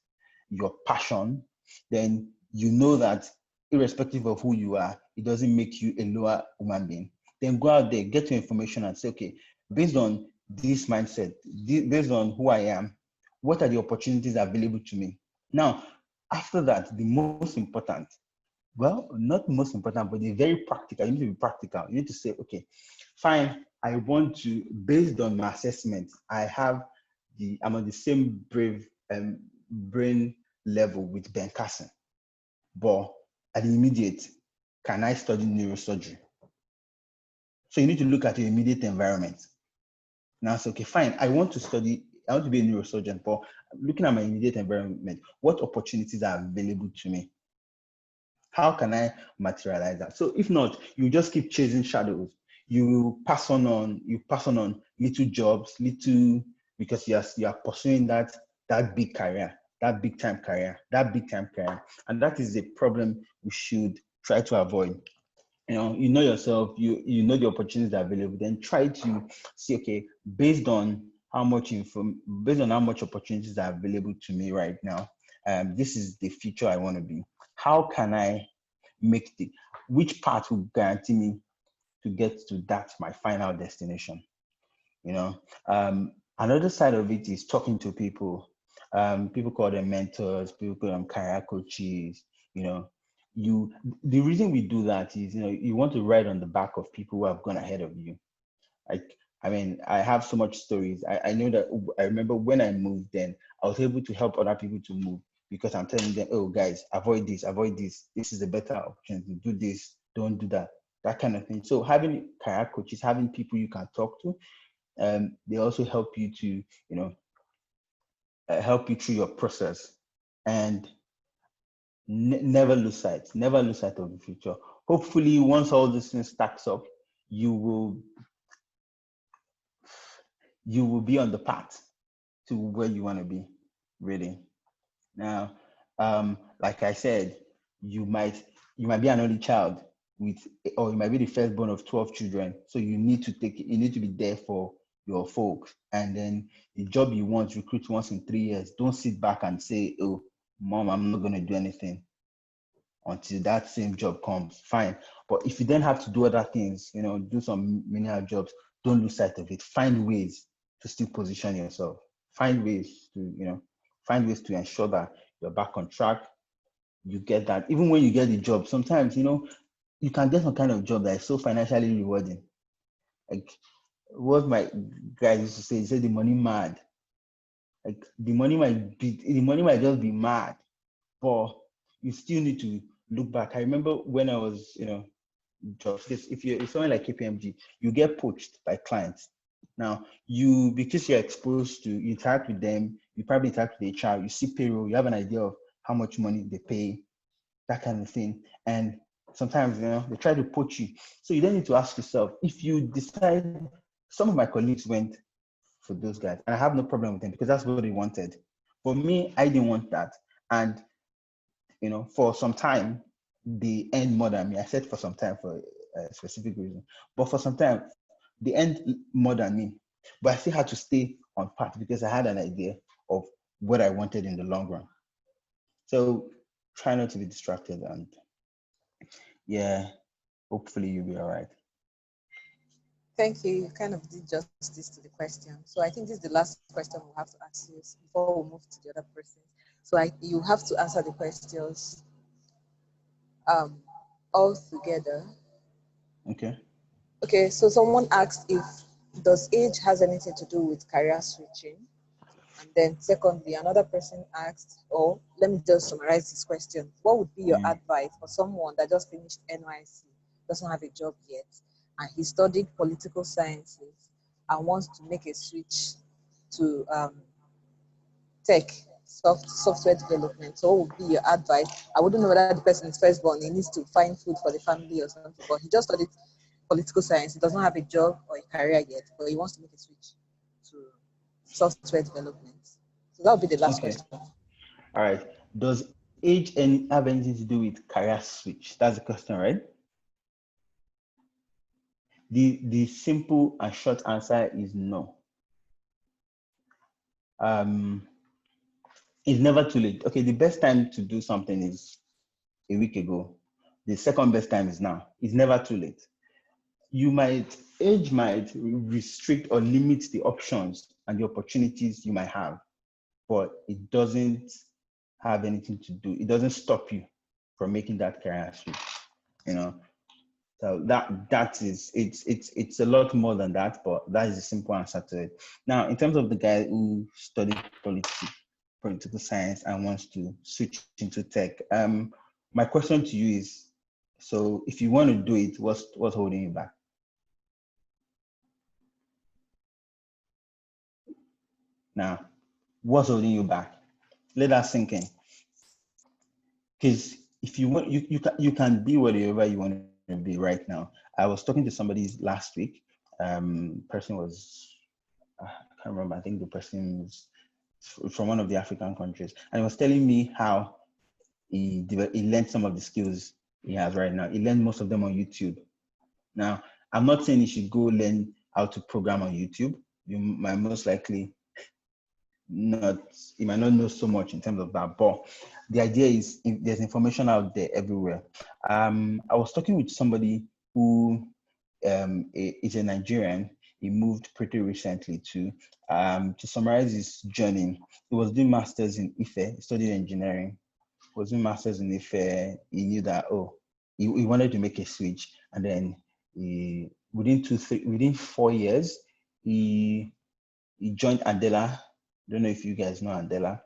your passion. Then you know that irrespective of who you are, it doesn't make you a lower human being. Then go out there, get your information and say, okay, based on this mindset, based on who I am, what are the opportunities available to me? Now, after that, the most important, well, not most important, but the very practical, you need to be practical. You need to say, okay, fine, I want to, based on my assessment, I'm on the same brain level with Ben Carson, but at the immediate, can I study neurosurgery? So you need to look at your immediate environment. Now say, okay, fine, I want to be a neurosurgeon, but looking at my immediate environment, what opportunities are available to me? How can I materialize that? So if not, you just keep chasing shadows. You pass on little jobs, because you are pursuing that big career. that big time career, and that is a problem we should try to avoid. You know yourself, you know the opportunities that are available, then try to see, okay, based on how much opportunities are available to me right now, this is the future I want to be. How can I make which path will guarantee me to get to that, my final destination? Another side of it is talking to people. People call them mentors, people call them career coaches. The reason we do that is, you want to ride on the back of people who have gone ahead of you. I have so much stories. I know that I remember when I moved, then I was able to help other people to move because I'm telling them, oh guys, avoid this. This is a better opportunity. Do this, don't do that kind of thing. So having career coaches, having people you can talk to, they also help you to, help you through your process, and never lose sight of the future. Hopefully, once all this thing stacks up, you will be on the path to where you want to be, really. Now, like I said, you might be an only child or you might be the firstborn of 12 children. So you need to be there for your folks. And then the job you want, recruit once in 3 years. Don't sit back and say, oh, mom, I'm not going to do anything until that same job comes. Fine. But if you then have to do other things, do some menial jobs, don't lose sight of it. Find ways to still position yourself. Find ways to ensure that you're back on track. You get that. Even when you get the job, sometimes, you can get some kind of job that is so financially rewarding. Like what my guys used to say, he said the money mad. Like the money might just be mad, but you still need to look back. I remember when I was, jobs, if someone like KPMG, you get poached by clients. Now because you're exposed to, you interact with them, you probably interact with HR, you see payroll, you have an idea of how much money they pay, that kind of thing. And sometimes, they try to poach you. So you then need to ask yourself, if you decide, some of my colleagues went for those guys, and I have no problem with them because that's what they wanted. For me, I didn't want that. And, for some time, they earned more than me. I said for some time for a specific reason, but for some time, they earned more than me. But I still had to stay on path because I had an idea of what I wanted in the long run. So try not to be distracted, and hopefully you'll be all right. Thank you. You kind of did justice to the question. So I think this is the last question we'll have to ask you before we move to the other person. So you have to answer the questions all together. Okay, so someone asked if does age has anything to do with career switching? And then secondly, another person asked, let me just summarize this question. What would be your advice for someone that just finished NYC, doesn't have a job yet, and he studied political sciences and wants to make a switch to tech, software development? So what would be your advice? I wouldn't know whether the person is firstborn, he needs to find food for the family or something, but he just studied political science, he doesn't have a job or a career yet, but he wants to make a switch to software development. So that would be the last question. All right. Does age have anything to do with career switch? That's the question, right? The simple and short answer is no. It's never too late. Okay, the best time to do something is a week ago. The second best time is now. It's never too late. Age might restrict or limit the options and the opportunities you might have, but it doesn't have anything to do. It doesn't stop you from making that career switch. So it's a lot more than that, but that is the simple answer to it. Now, in terms of the guy who studied political science and wants to switch into tech, my question to you is, so if you want to do it, what's holding you back? Now, what's holding you back? Let that sink in. Because if you want, you can be whatever you want to be right now. I was talking to somebody last week. Person was, I can't remember. I think the person was from one of the African countries, and he was telling me how he learned some of the skills he has right now. He learned most of them on YouTube. Now, I'm not saying you should go learn how to program on YouTube. You might most likely not, you might not know so much in terms of that, but the idea is there's information out there everywhere. I was talking with somebody who is a Nigerian. He moved pretty recently to summarize his journey. He was doing masters in Ife, he studied engineering, was doing masters in Ife. He knew that, he wanted to make a switch, and then within 4 years, he joined Andela. I don't know if you guys know Andela.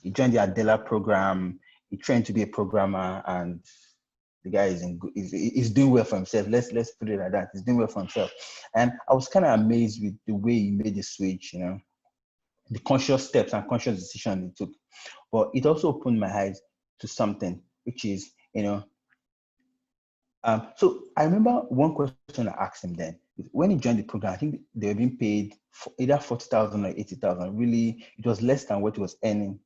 He joined the Andela program. He trained to be a programmer, and the guy is doing well for himself. Let's put it like that. He's doing well for himself. And I was kind of amazed with the way he made the switch, the conscious steps and conscious decision he took. But it also opened my eyes to something, which is, so I remember one question I asked him then. When he joined the program, I think they were being paid either 40,000 or 80,000. Really, it was less than what he was earning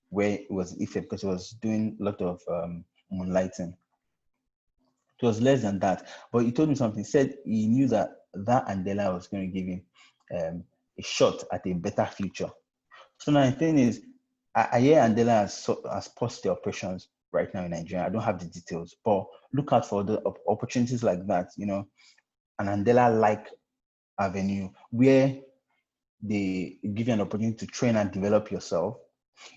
where it was Ife, because he was doing a lot of moonlighting. It was less than that. But he told me something. He said he knew that Andela was going to give him a shot at a better future. So now the thing is, I hear Andela has paused the operations right now in Nigeria. I don't have the details, but look out for the opportunities like that, an Andela-like avenue where they give you an opportunity to train and develop yourself.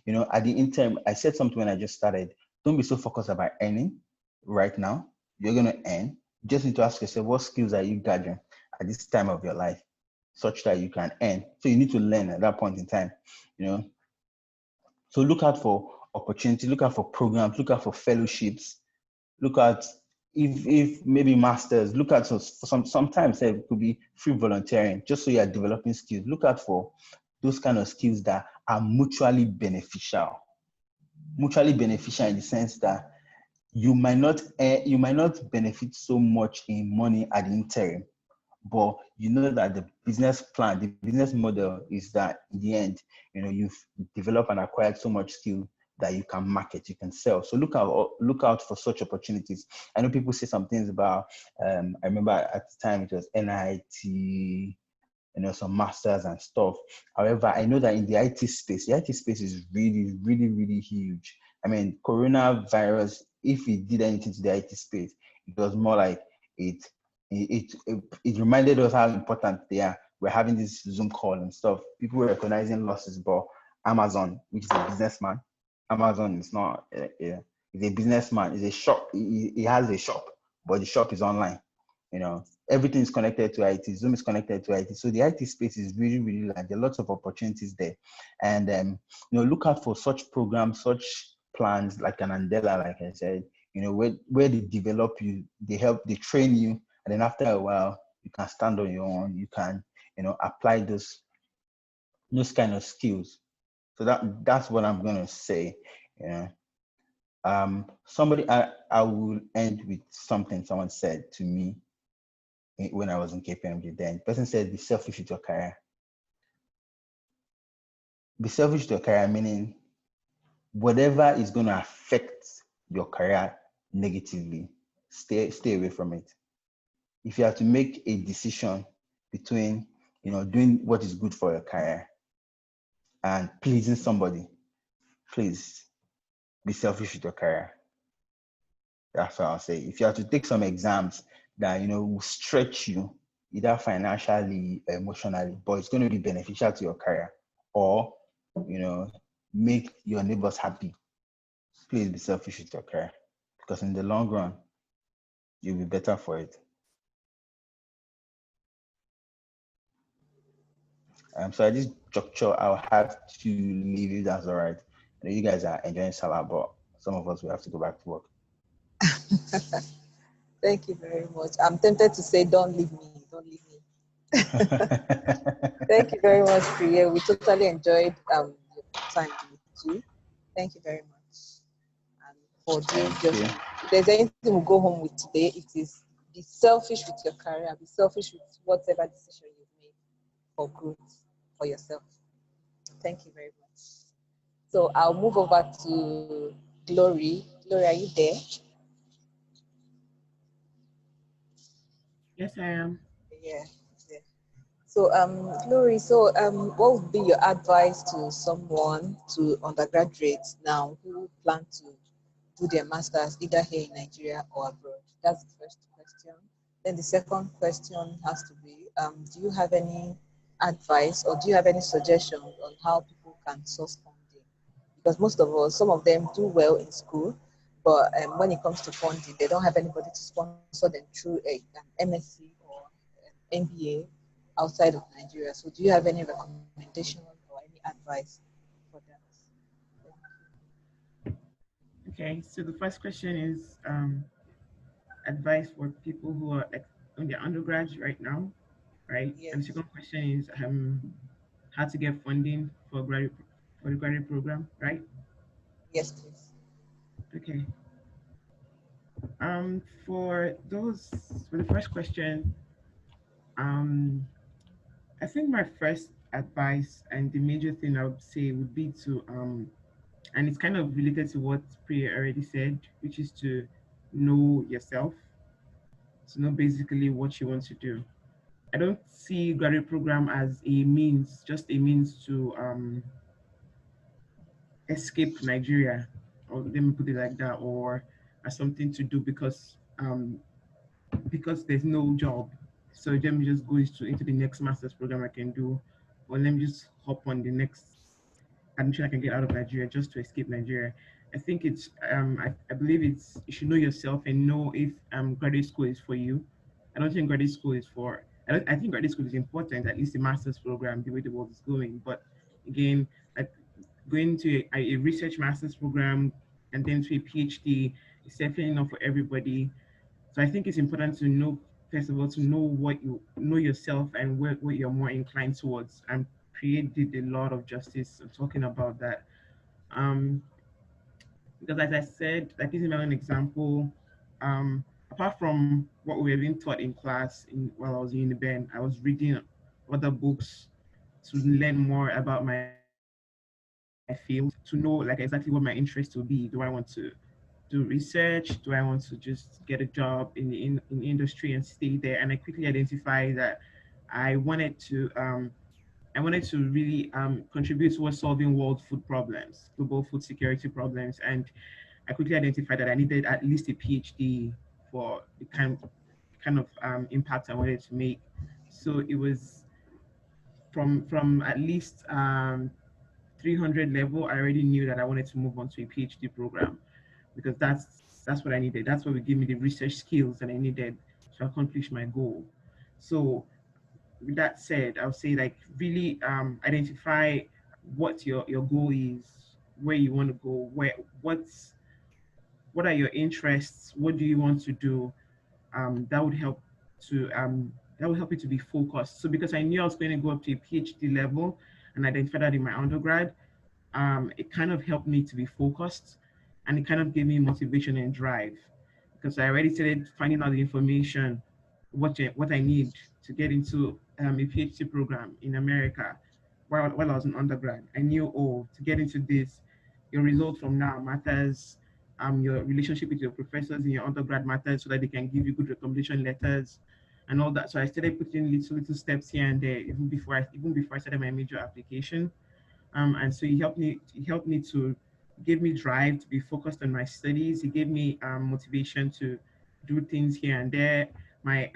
At the interim, I said something when I just started. Don't be so focused about earning right now. You're going to earn. You just need to ask yourself, what skills are you gathering at this time of your life such that you can earn? So you need to learn at that point in time, So look out for opportunity, look out for programs, look out for fellowships, look at if maybe masters, look at sometimes it could be free volunteering, just so you are developing skills. Look out for those kind of skills that are mutually beneficial. Mutually beneficial in the sense that you might not benefit so much in money at the interim, but you know that the business plan, the business model is that in the end, you've developed and acquired so much skill that you can market, you can sell. So look out for such opportunities. I know people say some things about, I remember at the time it was NIT, some masters and stuff. However, I know that in the IT space is really, really, really huge. I mean, coronavirus, if it did anything to the IT space, it was more like it reminded us how important they are. We're having this Zoom call and stuff. People were recognizing losses, but Amazon, which is a businessman, Amazon is not, he's a businessman, he's a shop, he has a shop, but the shop is online. Everything is connected to IT, Zoom is connected to IT. So the IT space is really, really large. There are lots of opportunities there. And, look out for such programs, such plans like an Andela, like I said, where they develop you, they train you. And then after a while, you can stand on your own. You can, apply those kind of skills. So that's what I'm going to say. Somebody, I will end with something someone said to me when I was in KPMG then. The person said, be selfish with your career. Be selfish with your career, meaning whatever is going to affect your career negatively, stay away from it. If you have to make a decision between, doing what is good for your career and pleasing somebody, please be selfish with your career. That's what I'll say. If you have to take some exams that, will stretch you either financially, emotionally, but it's going to be beneficial to your career, or, make your neighbors happy, please be selfish with your career, because in the long run, you'll be better for it. So at this juncture, I'll have to leave you. That's all right. I know you guys are enjoying Salah, but some of us will have to go back to work. Thank you very much. I'm tempted to say, don't leave me. Thank you very much, Priere. We totally enjoyed your time with you. Thank you very much. And for doing if there's anything we'll go home with today, it is be selfish with your career, be selfish with whatever decision you've made for growth for yourself. Thank you very much. So I'll move over to Glory. Glory, are you there? Yes, I am. Yeah. Yeah. So, Glory, what would be your advice to someone, to undergraduates now who plan to do their masters either here in Nigeria or abroad? That's the first question. Then the second question has to be, do you have any advice or do you have any suggestions on how people can source funding? Because most of us, some of them do well in school, but when it comes to funding, they don't have anybody to sponsor them through an MSc or an MBA outside of Nigeria. So do you have any recommendation or any advice for that? Okay, so the first question is advice for people who are like on their undergrads right now, right? And the Yes. second question is how to get funding for the graduate program, right? Yes, please. Okay. For those for the first question, um, I think my first advice and the major thing I would say would be to and it's kind of related to what Priya already said, which is to know yourself, to know basically what you want to do. I don't see graduate program as a means, just a means to escape Nigeria, or let me put it like that, or as something to do because there's no job. So let me just go into the next master's program I can do, or let me just hop on the next admission I can get out of Nigeria just to escape Nigeria. I think I believe you should know yourself and know if graduate school is for you. I don't think graduate school is for. I think graduate school is important, at least the master's program, the way the world is going. But again, like going to a research master's program and then to a PhD is definitely not for everybody. So I think it's important to know, first of all, to know what you know yourself and what you're more inclined towards. And Priye did a lot of justice talking about that. Um, because as I said, like using my own example, apart from what we were being taught in class while I was in the band, I was reading other books to learn more about my field, to know like exactly what my interest will be. Do I want to do research? Do I want to just get a job in the industry and stay there? And I quickly identified that I wanted to really contribute towards solving world food problems, global food security problems, and I quickly identified that I needed at least a PhD for the kind of impact I wanted to make. So it was from at least 300 level. I already knew that I wanted to move on to a PhD program because that's what I needed. That's what would give me the research skills that I needed to accomplish my goal. So with that said, I'll say like really identify what your goal is, where you want to go, what are your interests, what do you want to do. That would help that will help you to be focused. So because I knew I was going to go up to a PhD level and identified that in my undergrad, it kind of helped me to be focused and it kind of gave me motivation and drive because I already started finding out the information, what I need to get into a PhD program in America while I was in undergrad. I knew, oh, to get into this, your result from now matters, your relationship with your professors in your undergrad matters so that they can give you good recommendation letters and all that. So I started putting little steps here and there even before I started my major application. And so he helped me to give me drive to be focused on my studies. He gave me motivation to do things here and there. My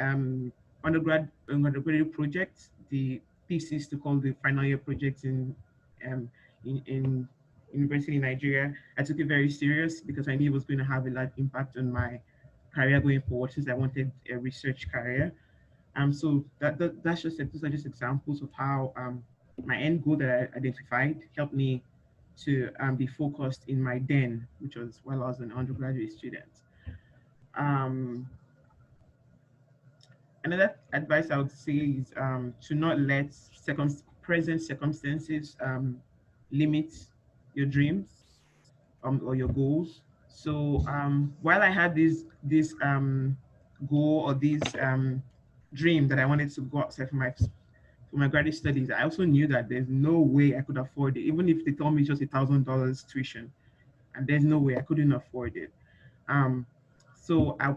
undergraduate project, the thesis to call the final year project um, in university in Nigeria, I took it very serious because I knew it was going to have a large impact on my career going forward since I wanted a research career. So that's just those are just examples of how my end goal that I identified helped me to be focused in my then, which was while I was an undergraduate student. Um, Another advice I would say is to not let present circumstances limit your dreams or your goals. So while I had this goal or this dream that I wanted to go outside for for my graduate studies, I also knew that there's no way I could afford it, even if they told me just $1,000 tuition, and there's no way I couldn't afford it. Um, so I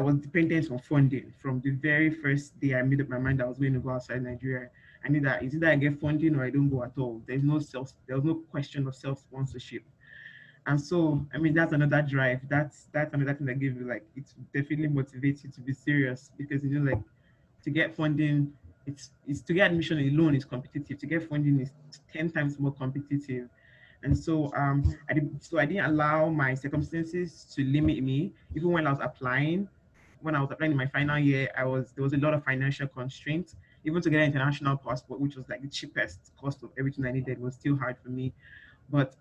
was dependent on funding from the very first day I made up my mind that I was going to go outside Nigeria. I knew that it's either I get funding or I don't go at all. There was no question of self-sponsorship. And so, I mean, that's another drive. That's another thing that gives you, like, it definitely motivates you to be serious, because, you know, like, to get funding, it's to get admission alone is competitive. To get funding is 10 times more competitive. And so, I didn't allow my circumstances to limit me. Even when I was applying, in my final year, there was a lot of financial constraints. Even to get an international passport, which was like the cheapest cost of everything I needed, was still hard for me. But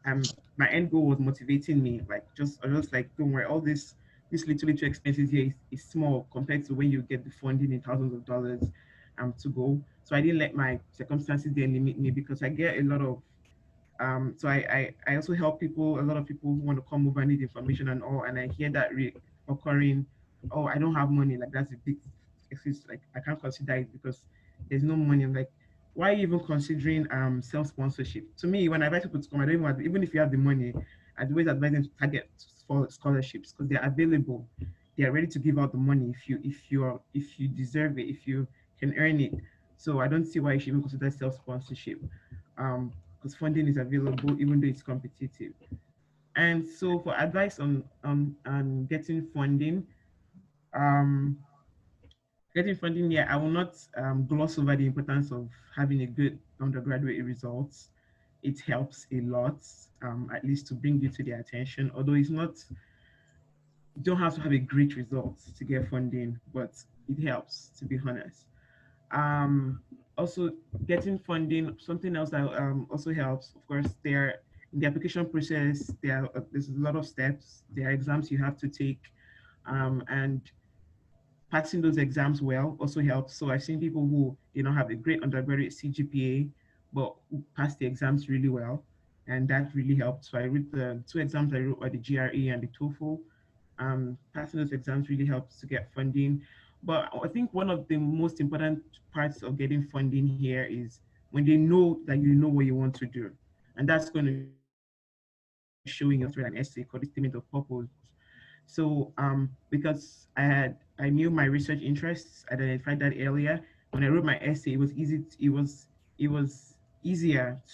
my end goal was motivating me. Like, I was just like, don't worry, all this little expenses here is small compared to when you get the funding in thousands of dollars to go. So I didn't let my circumstances there limit me, because I get a lot of so I also help people, a lot of people who want to come over, need information and all, and I hear that occurring, oh, I don't have money. Like, that's a big excuse. Like, I can't consider it because there's no money. I'm like, why are you even considering self-sponsorship? To me, when I advise people to come, I don't even if you have the money, I'd always advise them to target for scholarships, because they're available. They are ready to give out the money if you deserve it, if you can earn it. So I don't see why you should even consider self-sponsorship. Because funding is available even though it's competitive. And so for advice on um, getting funding, yeah, I will not gloss over the importance of having a good undergraduate results. It helps a lot, at least to bring you to their attention. Although it's not, you don't have to have a great result to get funding, but it helps, to be honest. Also, getting funding, something else that also helps, of course, in the application process, there's a lot of steps. There are exams you have to take, and passing those exams well also helps. So I've seen people who have a great undergraduate CGPA, but who pass the exams really well, and that really helped. So I read the 2 exams I wrote were the GRE and the TOEFL. Passing those exams really helps to get funding. But I think one of the most important parts of getting funding here is when they know that you know what you want to do. And that's going to show in your an essay called the Statement of Purpose. So because I knew my research interests, I identified that earlier. When I wrote my essay, it was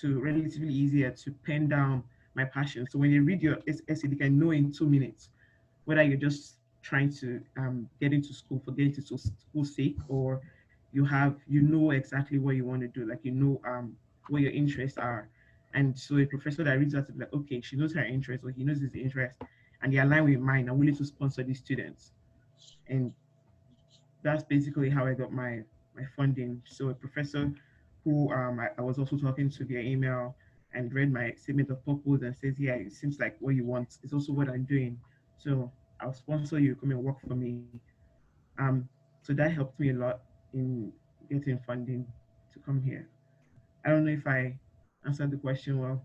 relatively easier to pen down my passion. So when you read your essay, they can know in 2 minutes whether you're just trying to get into school for getting into school's sake, or you know exactly what you want to do, like what your interests are. And so a professor that reads that will be like, okay, she knows her interest, or he knows his interest, and they align with mine. I'm willing to sponsor these students. And that's basically how I got my funding. So a professor who I was also talking to via email and read my statement of purpose and says, yeah, it seems like what you want is also what I'm doing. So I'll sponsor you, come and work for me. So that helped me a lot in getting funding to come here. I don't know if I answered the question well.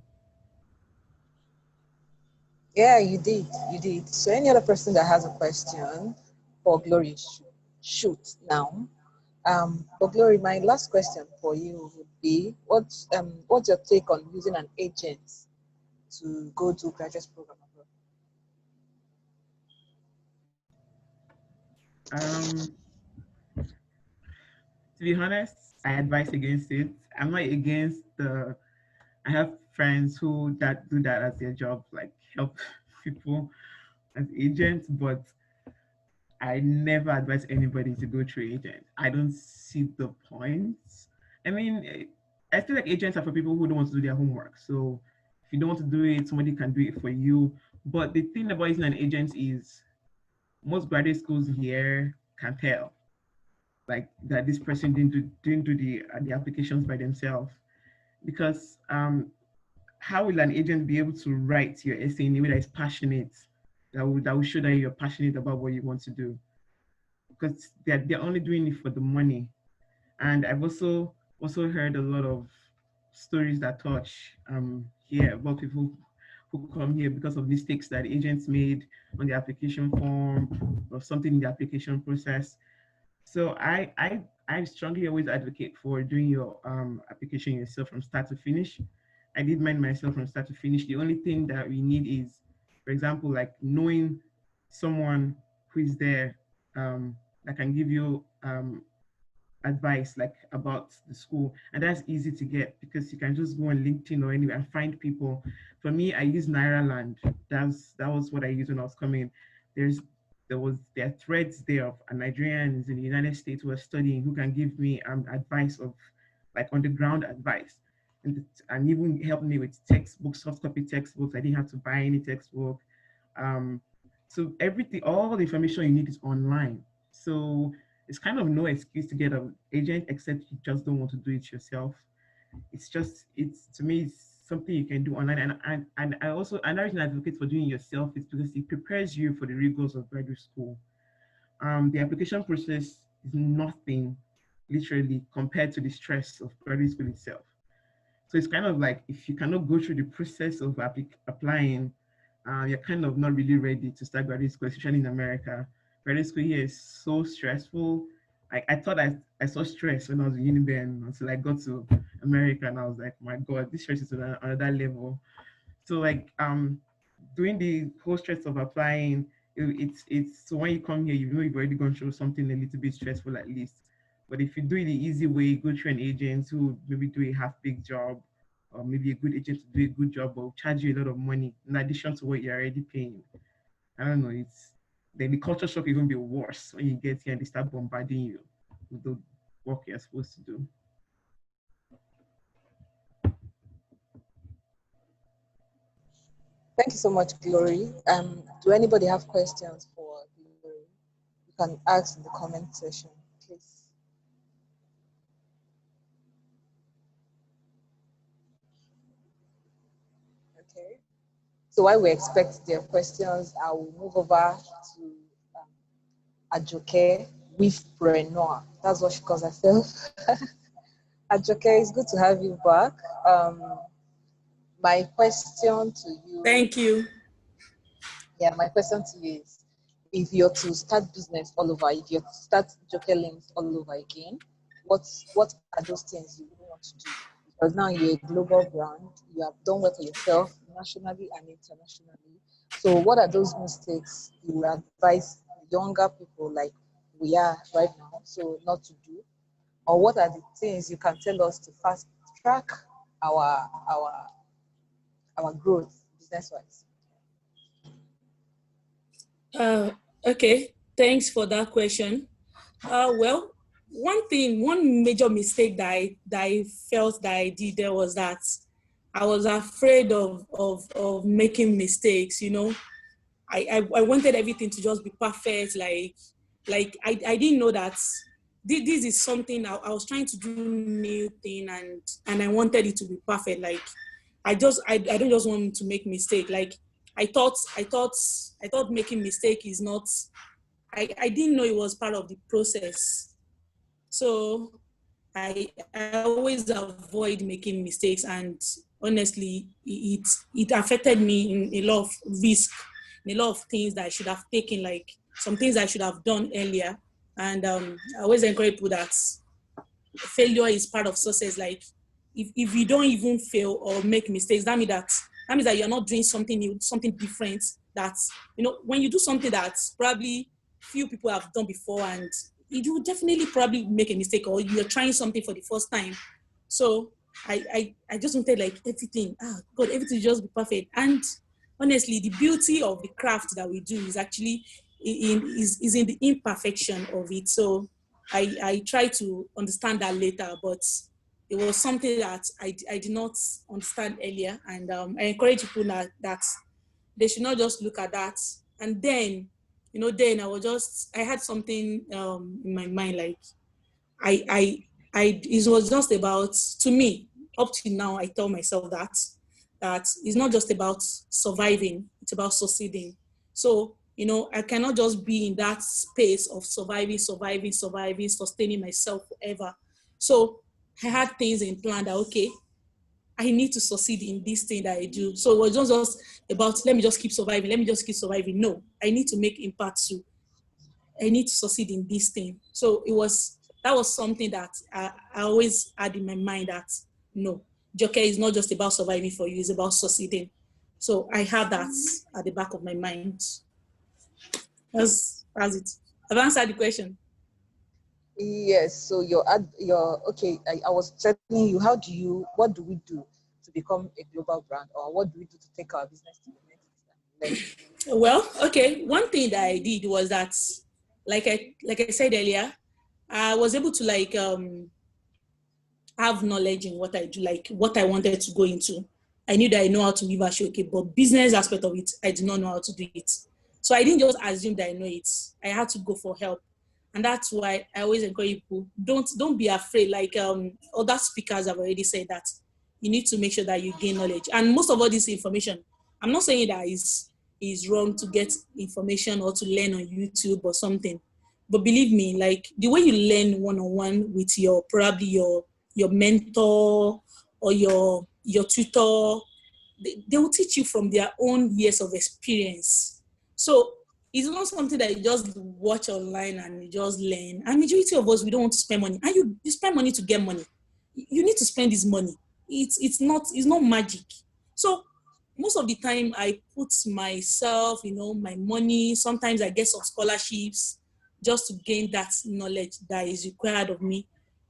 Yeah, you did. You did. So any other person that has a question for Glory, shoot now. But Glory, my last question for you would be, what's your take on using an agent to go to graduate program abroad? To be honest, I advise against it. I'm not against I have friends who do that as their job, like help people as agents, but I never advise anybody to go through agents. I don't see the point. I mean, I feel like agents are for people who don't want to do their homework. So if you don't want to do it, somebody can do it for you. But the thing about using an agent is most graduate schools here can tell, like, that this person didn't do the applications by themselves, because how will an agent be able to write your essay in a way that is passionate, that will show that you're passionate about what you want to do? Because they're only doing it for the money. And I've also heard a lot of stories that touch here about people who come here because of mistakes that agents made on the application form or something in the application process. So I I strongly always advocate for doing your application yourself from start to finish. I did mine myself from start to finish. The only thing that we need is, for example, like knowing someone who is there that can give you advice like about the school, and that's easy to get because you can just go on LinkedIn or anywhere and find people. For me, I use Nairaland. That was what I used when I was coming. There are threads there of Nigerians in the United States who are studying who can give me advice of like on the ground advice, and even help me with textbooks, soft copy textbooks. I didn't have to buy any textbook. So everything, all the information you need is online. So it's kind of no excuse to get an agent except you just don't want to do it yourself. It's to me, it's something you can do online. And I also, another reason I advocate for doing it yourself is because it prepares you for the rigors of graduate school. The application process is nothing, literally, compared to the stress of graduate school itself. So it's kind of like, if you cannot go through the process of applying, you're kind of not really ready to start graduate school, especially in America. Graduate school here is so stressful. I thought I saw stress when I was in Uniben until I got to America, and I was like, my God, this stress is on another level. So like doing the whole stress of applying, it's so when you come here, you know you've already gone through something a little bit stressful at least. But if you do it the easy way, go through an agent who maybe do a half-big job, or maybe a good agent to do a good job, but will charge you a lot of money in addition to what you're already paying. I don't know, then the culture shock even be worse when you get here and they start bombarding you with the work you're supposed to do. Thank you so much, Glory. Do anybody have questions for Glory? You can ask in the comment section, please. Okay. So while we expect their questions, I will move over to Adejoke Lasisi. That's what she calls herself. Adejoke, it's good to have you back. My question to you. Thank you. Yeah, my question to you is, if you're to start business all over, if you're to start Joke Links all over again, what are those things you really want to do? Because now you're a global brand, you have done well for yourself nationally and internationally. So what are those mistakes you would advise younger people like we are right now, so not to do? Or what are the things you can tell us to fast track our growth business-wise? Okay, thanks for that question. Well, one major mistake that I felt that I did there was that I was afraid of making mistakes. You know, I wanted everything to just be perfect. Like I didn't know that this is something I was trying to do new thing and I wanted it to be perfect. Like I don't just want to make mistake. Like I thought making mistake is not. I didn't know it was part of the process. So I always avoid making mistakes, and honestly, it affected me in a lot of risk, in a lot of things that I should have taken, like some things I should have done earlier. And I always encourage people that failure is part of success. Like if you don't even fail or make mistakes, that means that you're not doing something new, something different. That, you know, when you do something that probably few people have done before, and you will definitely probably make a mistake, or you're trying something for the first time. So I just wanted like everything, everything just be perfect. And honestly, the beauty of the craft that we do is actually is in the imperfection of it. So I try to understand that later, but it was something that I did not understand earlier. And I encourage people that they should not just look at that. And then, you know, then I had something in my mind, like it was just about, to me, up to now, I tell myself that it's not just about surviving, it's about succeeding. So, you know, I cannot just be in that space of surviving, sustaining myself forever. So I had things in plan that, okay, I need to succeed in this thing that I do. So it was not just about, let me just keep surviving. No, I need to make impact too. I need to succeed in this thing. So it was that was something that I always had in my mind that, no, Joke is not just about surviving for you, it's about succeeding. So I have that at the back of my mind. That's it. I've answered the question. Yes. So your okay. I was telling you, what do we do to become a global brand, or what do we do to take our business to the next level? Well, okay. One thing that I did was that, like I said earlier, I was able to have knowledge in what I do, like what I wanted to go into. I knew that I know how to weave Adejoke, but business aspect of it, I did not know how to do it. So I didn't just assume that I know it. I had to go for help. And that's why I always encourage people, don't be afraid. Like other speakers have already said that you need to make sure that you gain knowledge. And most of all this information, I'm not saying that is wrong to get information or to learn on YouTube or something. But believe me, like the way you learn one-on-one with probably your mentor or your tutor, they will teach you from their own years of experience. So it's not something that you just watch online and you just learn. And majority of us, we don't want to spend money. And you spend money to get money. You need to spend this money. It's not magic. So most of the time I put myself, my money. Sometimes I get some scholarships just to gain that knowledge that is required of me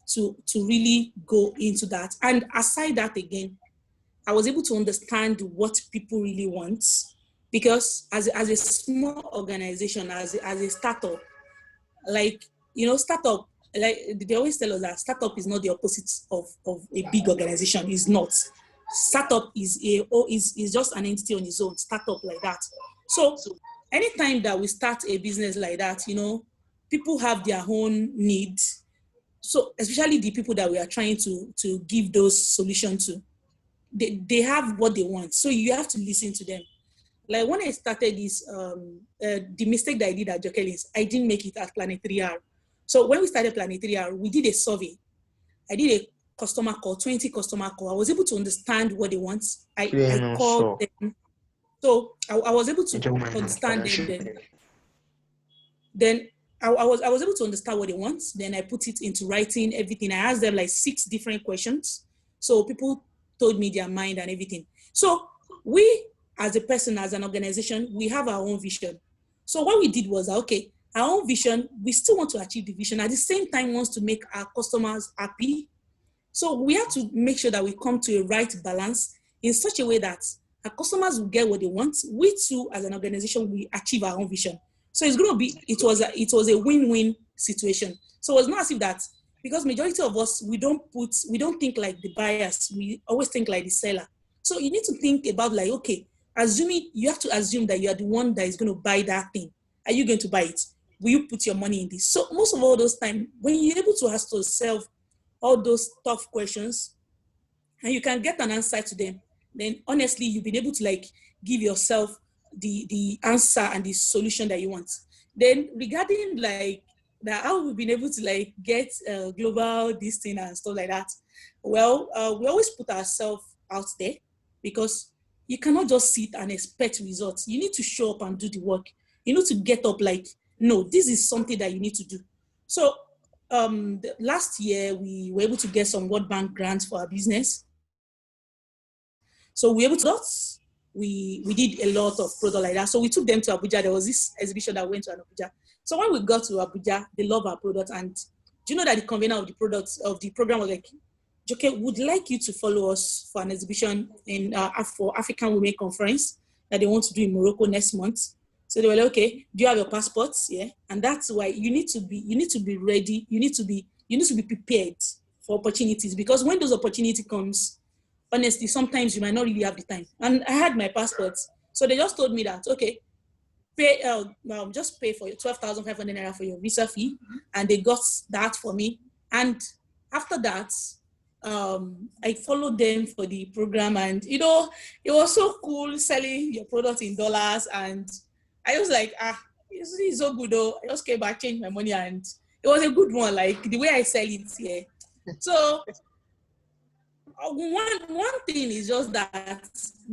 to really go into that. And aside that again, I was able to understand what people really want, because as a small organization, as a startup, like, startup, like they always tell us that startup is not the opposite of a big organization. It's not. Startup is just an entity on its own, startup like that. So anytime that we start a business like that, people have their own needs. So especially the people that we are trying to give those solutions to, they have what they want. So you have to listen to them. Like when I started this, the mistake that I did at Joke is I didn't make it at Planet 3R. So when we started Planet 3R, we did a survey. I did a customer call, 20 customer call. I was able to understand what they want. I called them. So I was able to understand them. Then I was able to understand what they want. Then I put it into writing, everything. I asked them like 6 different questions. So people told me their mind and everything. So we, as a person, as an organization, we have our own vision. So what we did was, okay, our own vision, we still want to achieve the vision. At the same time, wants to make our customers happy. So we have to make sure that we come to a right balance in such a way that our customers will get what they want. We too, as an organization, we achieve our own vision. So it's going to be, it was a win-win situation. So it was not as if that, because majority of us, we don't think like the buyers, we always think like the seller. So you need to think about like, okay, you have to assume that you are the one that is going to buy that thing. Are you going to buy it? Will you put your money in this? So most of all those times, when you're able to ask yourself all those tough questions and you can get an answer to them, then honestly, you've been able to like give yourself the answer and the solution that you want. Then regarding like that, how we've been able to like get global this thing and stuff like that. Well, we always put ourselves out there, because you cannot just sit and expect results. You need to show up and do the work. You need to get up like, no, this is something that you need to do. So last year, we were able to get some World Bank grants for our business. So we were able to, we did a lot of product like that. So we took them to Abuja. There was this exhibition that went to Abuja. So when we got to Abuja, they love our product. And do you know that the convener of the products of the program was like, Joke, would like you to follow us for an exhibition in for African Women Conference that they want to do in Morocco next month. So they were like, okay, do you have your passports? Yeah. And that's why you need to be ready. You need to be prepared for opportunities, because when those opportunity comes, honestly, sometimes you might not really have the time. And I had my passport. So they just told me that, okay, just pay for your 12,500 naira for your visa fee. And they got that for me. And after that, I followed them for the program, and it was so cool selling your product in dollars. And I was like, it's so good though. I just came back, changed my money, and it was a good one, like the way I sell it here. So one thing is just that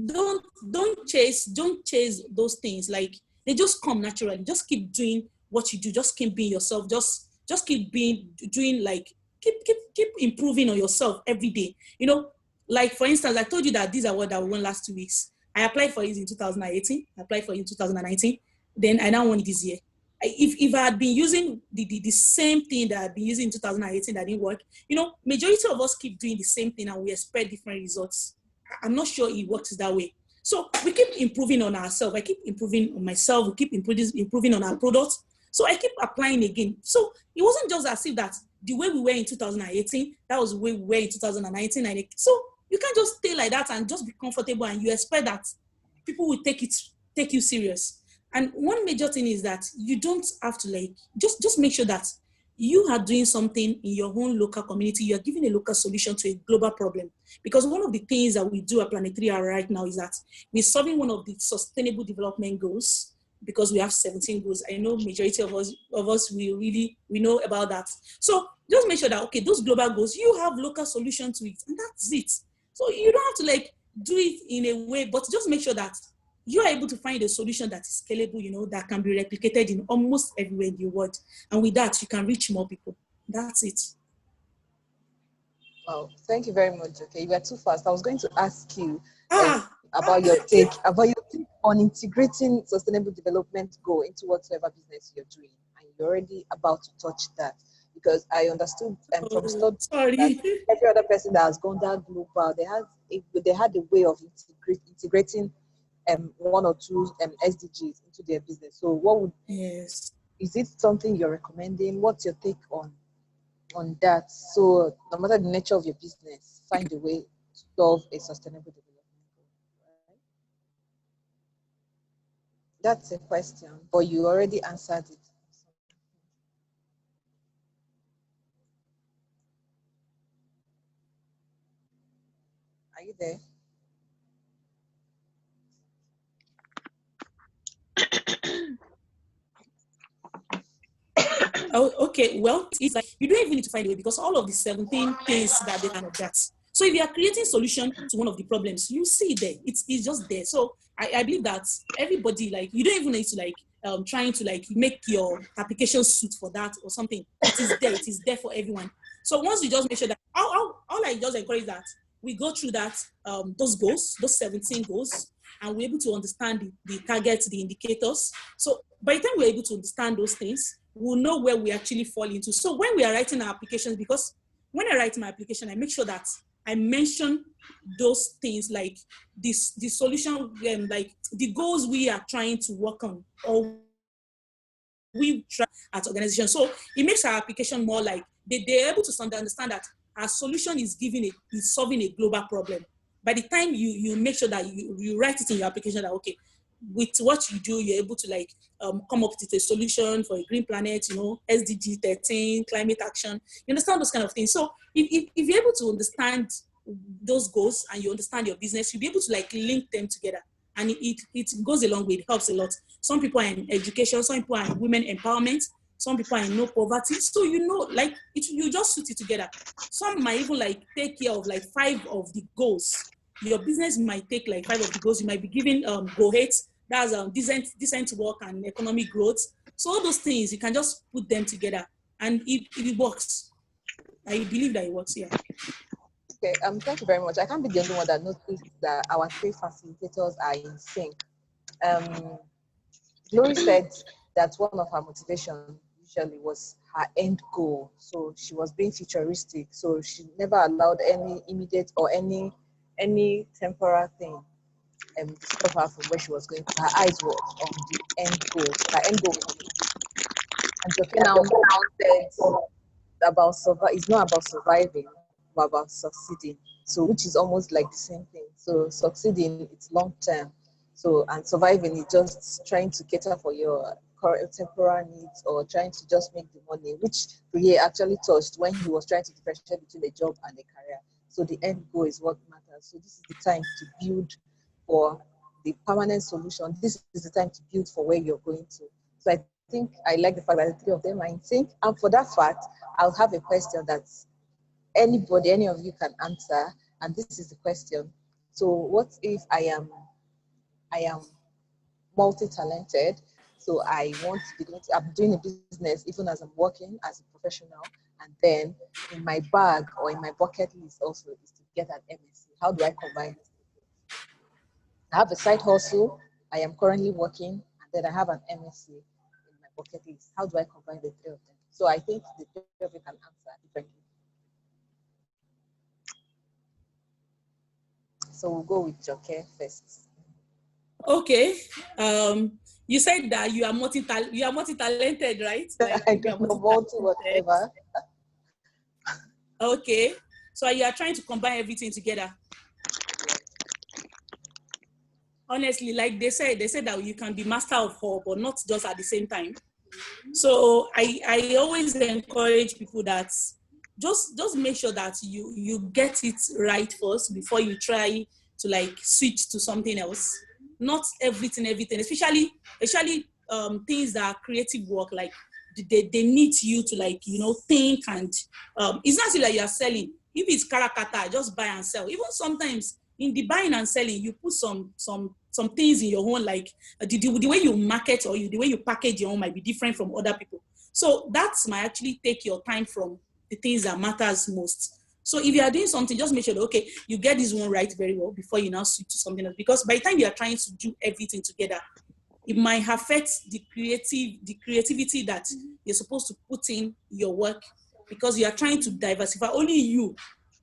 don't chase those things. Like they just come naturally. Just keep doing what you do. Just keep being yourself. Just just keep doing like, keep improving on yourself every day. You know, like for instance, I told you that these are what I won last 2 weeks. I applied for it in 2018. I applied for it in 2019. Then I now won it this year. If I had been using the same thing that I've been using in 2018 that didn't work, you know, majority of us keep doing the same thing and we expect different results. I'm not sure it works that way. So we keep improving on ourselves. I keep improving on myself. We keep improving on our products. So I keep applying again. So it wasn't just as if that the way we were in 2018, that was the way we were in 2019. So you can't just stay like that and just be comfortable and you expect that people will take you serious. And one major thing is that you don't have to like, just make sure that you are doing something in your own local community. You are giving a local solution to a global problem. Because one of the things that we do at Planetary right now is that we're solving one of the sustainable development goals, because we have 17 goals. I know majority of us we know about that. So just make sure that, okay, those global goals, you have local solution to it, and that's it. So you don't have to like do it in a way, but just make sure that you are able to find a solution that is scalable, you know, that can be replicated in almost everywhere in the world. And with that, you can reach more people. That's it. Wow, thank you very much. Okay, you were too fast. I was going to ask you about your take on integrating sustainable development goal into whatever business you're doing, and you're already about to touch that, because I understood from studies that every other person that has gone that global, they had a way of integrating one or two SDGs into their business. So what would is it something you're recommending? What's your take on that? So no matter the nature of your business, find a way to solve a sustainable development goal, right? That's a question, but you already answered it. Are you there? Oh, okay. Well, it's like you don't even need to find a way, because all of the 17 things that they kind of that. So if you are creating solution to one of the problems, you see it there. It's just there. So I believe that everybody, like, you don't even need to like trying to like make your application suit for that or something. It is there. It is there for everyone. So once you just make sure that all I just encourage that we go through that those goals, those 17 goals, and we're able to understand the targets, the indicators. So by the time we're able to understand those things, we'll know where we actually fall into. So when we are writing our applications, because when I write my application, I make sure that I mention those things, like the solution, like the goals we are trying to work on, or we try at organization. So it makes our application more like they're able to understand that our solution is solving a global problem. By the time you make sure that you write it in your application that, okay, with what you do, you're able to like come up with a solution for a green planet, you know, SDG 13, climate action, you understand those kind of things. So if you're able to understand those goals and you understand your business, you'll be able to like link them together. And it goes a long way, it helps a lot. Some people are in education, some people are in women empowerment, some people are in no poverty. So, you know, like you just suit it together. Some might even like take care of like 5 of the goals. Your business might take like 5 of the goals. You might be giving goal 8, that's decent work and economic growth. So all those things, you can just put them together and it works. I believe that it works, yeah. Okay, thank you very much. I can't be the only one that noticed that our 3 facilitators are in sync. Glory said that one of her motivation usually was her end goal. So she was being futuristic. So she never allowed any immediate or any temporal thing stop her from where she was going. Her eyes were on the end goal. Her end goal was, and Joke now said about it's not about surviving, but about succeeding. So which is almost like the same thing. So succeeding, it's long term. So, and surviving is just trying to cater for your current temporal needs or trying to just make the money, which Priere actually touched when he was trying to differentiate between a job and a career. So the end goal is what matters. So this is the time to build for the permanent solution. This is the time to build for where you're going to. So I think I like the fact that the 3 of them are in sync. And for that fact, I'll have a question that any of you can answer. And this is the question. So what if I am multi-talented? So I want to be, I'm doing a business even as I'm working as a professional. And then in my bag or in my bucket list also is to get an MSc. How do I combine this? I have a side hustle. I am currently working, and then I have an MSc in my bucket list. How do I combine the three of them? So I think the three of you can answer differently. So we'll go with Joke first. Okay. You said that you are multi-talented, right? Like I you are don't know, multi whatever. Okay. So you are trying to combine everything together. Honestly, like they said that you can be master of all, but not just at the same time. So I always encourage people that just make sure that you get it right first before you try to like switch to something else. Not everything, especially things that are creative work, like they need you to like, think, and it's not like you are selling. If it's karakata, just buy and sell. Even sometimes in the buying and selling, you put some things in your own, like the way you market or the way you package your own might be different from other people. So that might actually take your time from the things that matters most. So if you are doing something, just make sure that, okay, you get this one right very well before you now switch to something else. Because by the time you are trying to do everything together, it might affect the creativity that you're supposed to put in your work, because you are trying to diversify. Only you,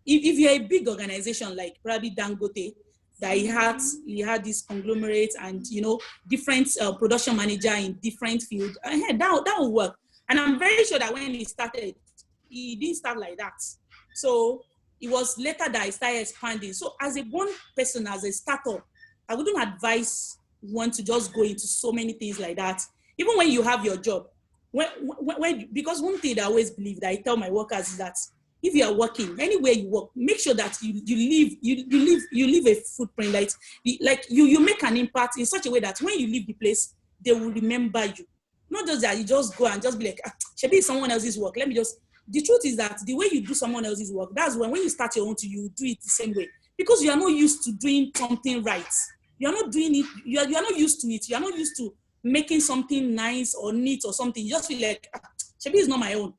if you're a big organization like probably Dangote, that he had this conglomerate and different production manager in different fields, that will work. And I'm very sure that when he started, he didn't start like that. So it was later that I started expanding. So as a one person, as a startup, I wouldn't advise one to just go into so many things like that. Even when you have your job, because one thing that I always believe, that I tell my workers, is that if you are working anywhere you work, make sure that you leave a footprint, like you make an impact in such a way that when you leave the place, they will remember you. Not just that you just go and just be like, should someone else's work. The truth is that the way you do someone else's work, that's when you start your own, you do it the same way, because you are not used to doing something right. You are not doing it. You are not used to it. You are not used to making something nice or neat or something. You just feel like, Shebi is not my own.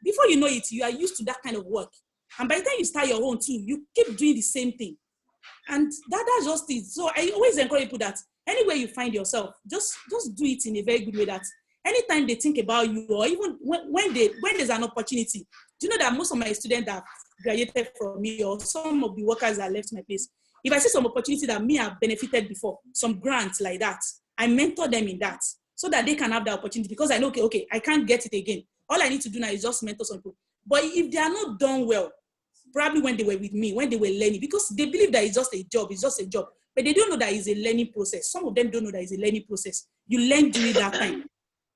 Before you know it, you are used to that kind of work. And by the time you start your own too, you keep doing the same thing. And that's just it. So I always encourage people that anywhere you find yourself, just do it in a very good way, that anytime they think about you, or even when there's an opportunity. Do you know that most of my students that graduated from me, or some of the workers that left my place, if I see some opportunity that me have benefited before, some grants like that, I mentor them in that, so that they can have the opportunity, because I know, okay, I can't get it again. All I need to do now is just mentor some people. But if they are not done well, probably when they were with me, when they were learning, because they believe that it's just a job, but they don't know that it's a learning process. Some of them don't know that it's a learning process. You learn during that time.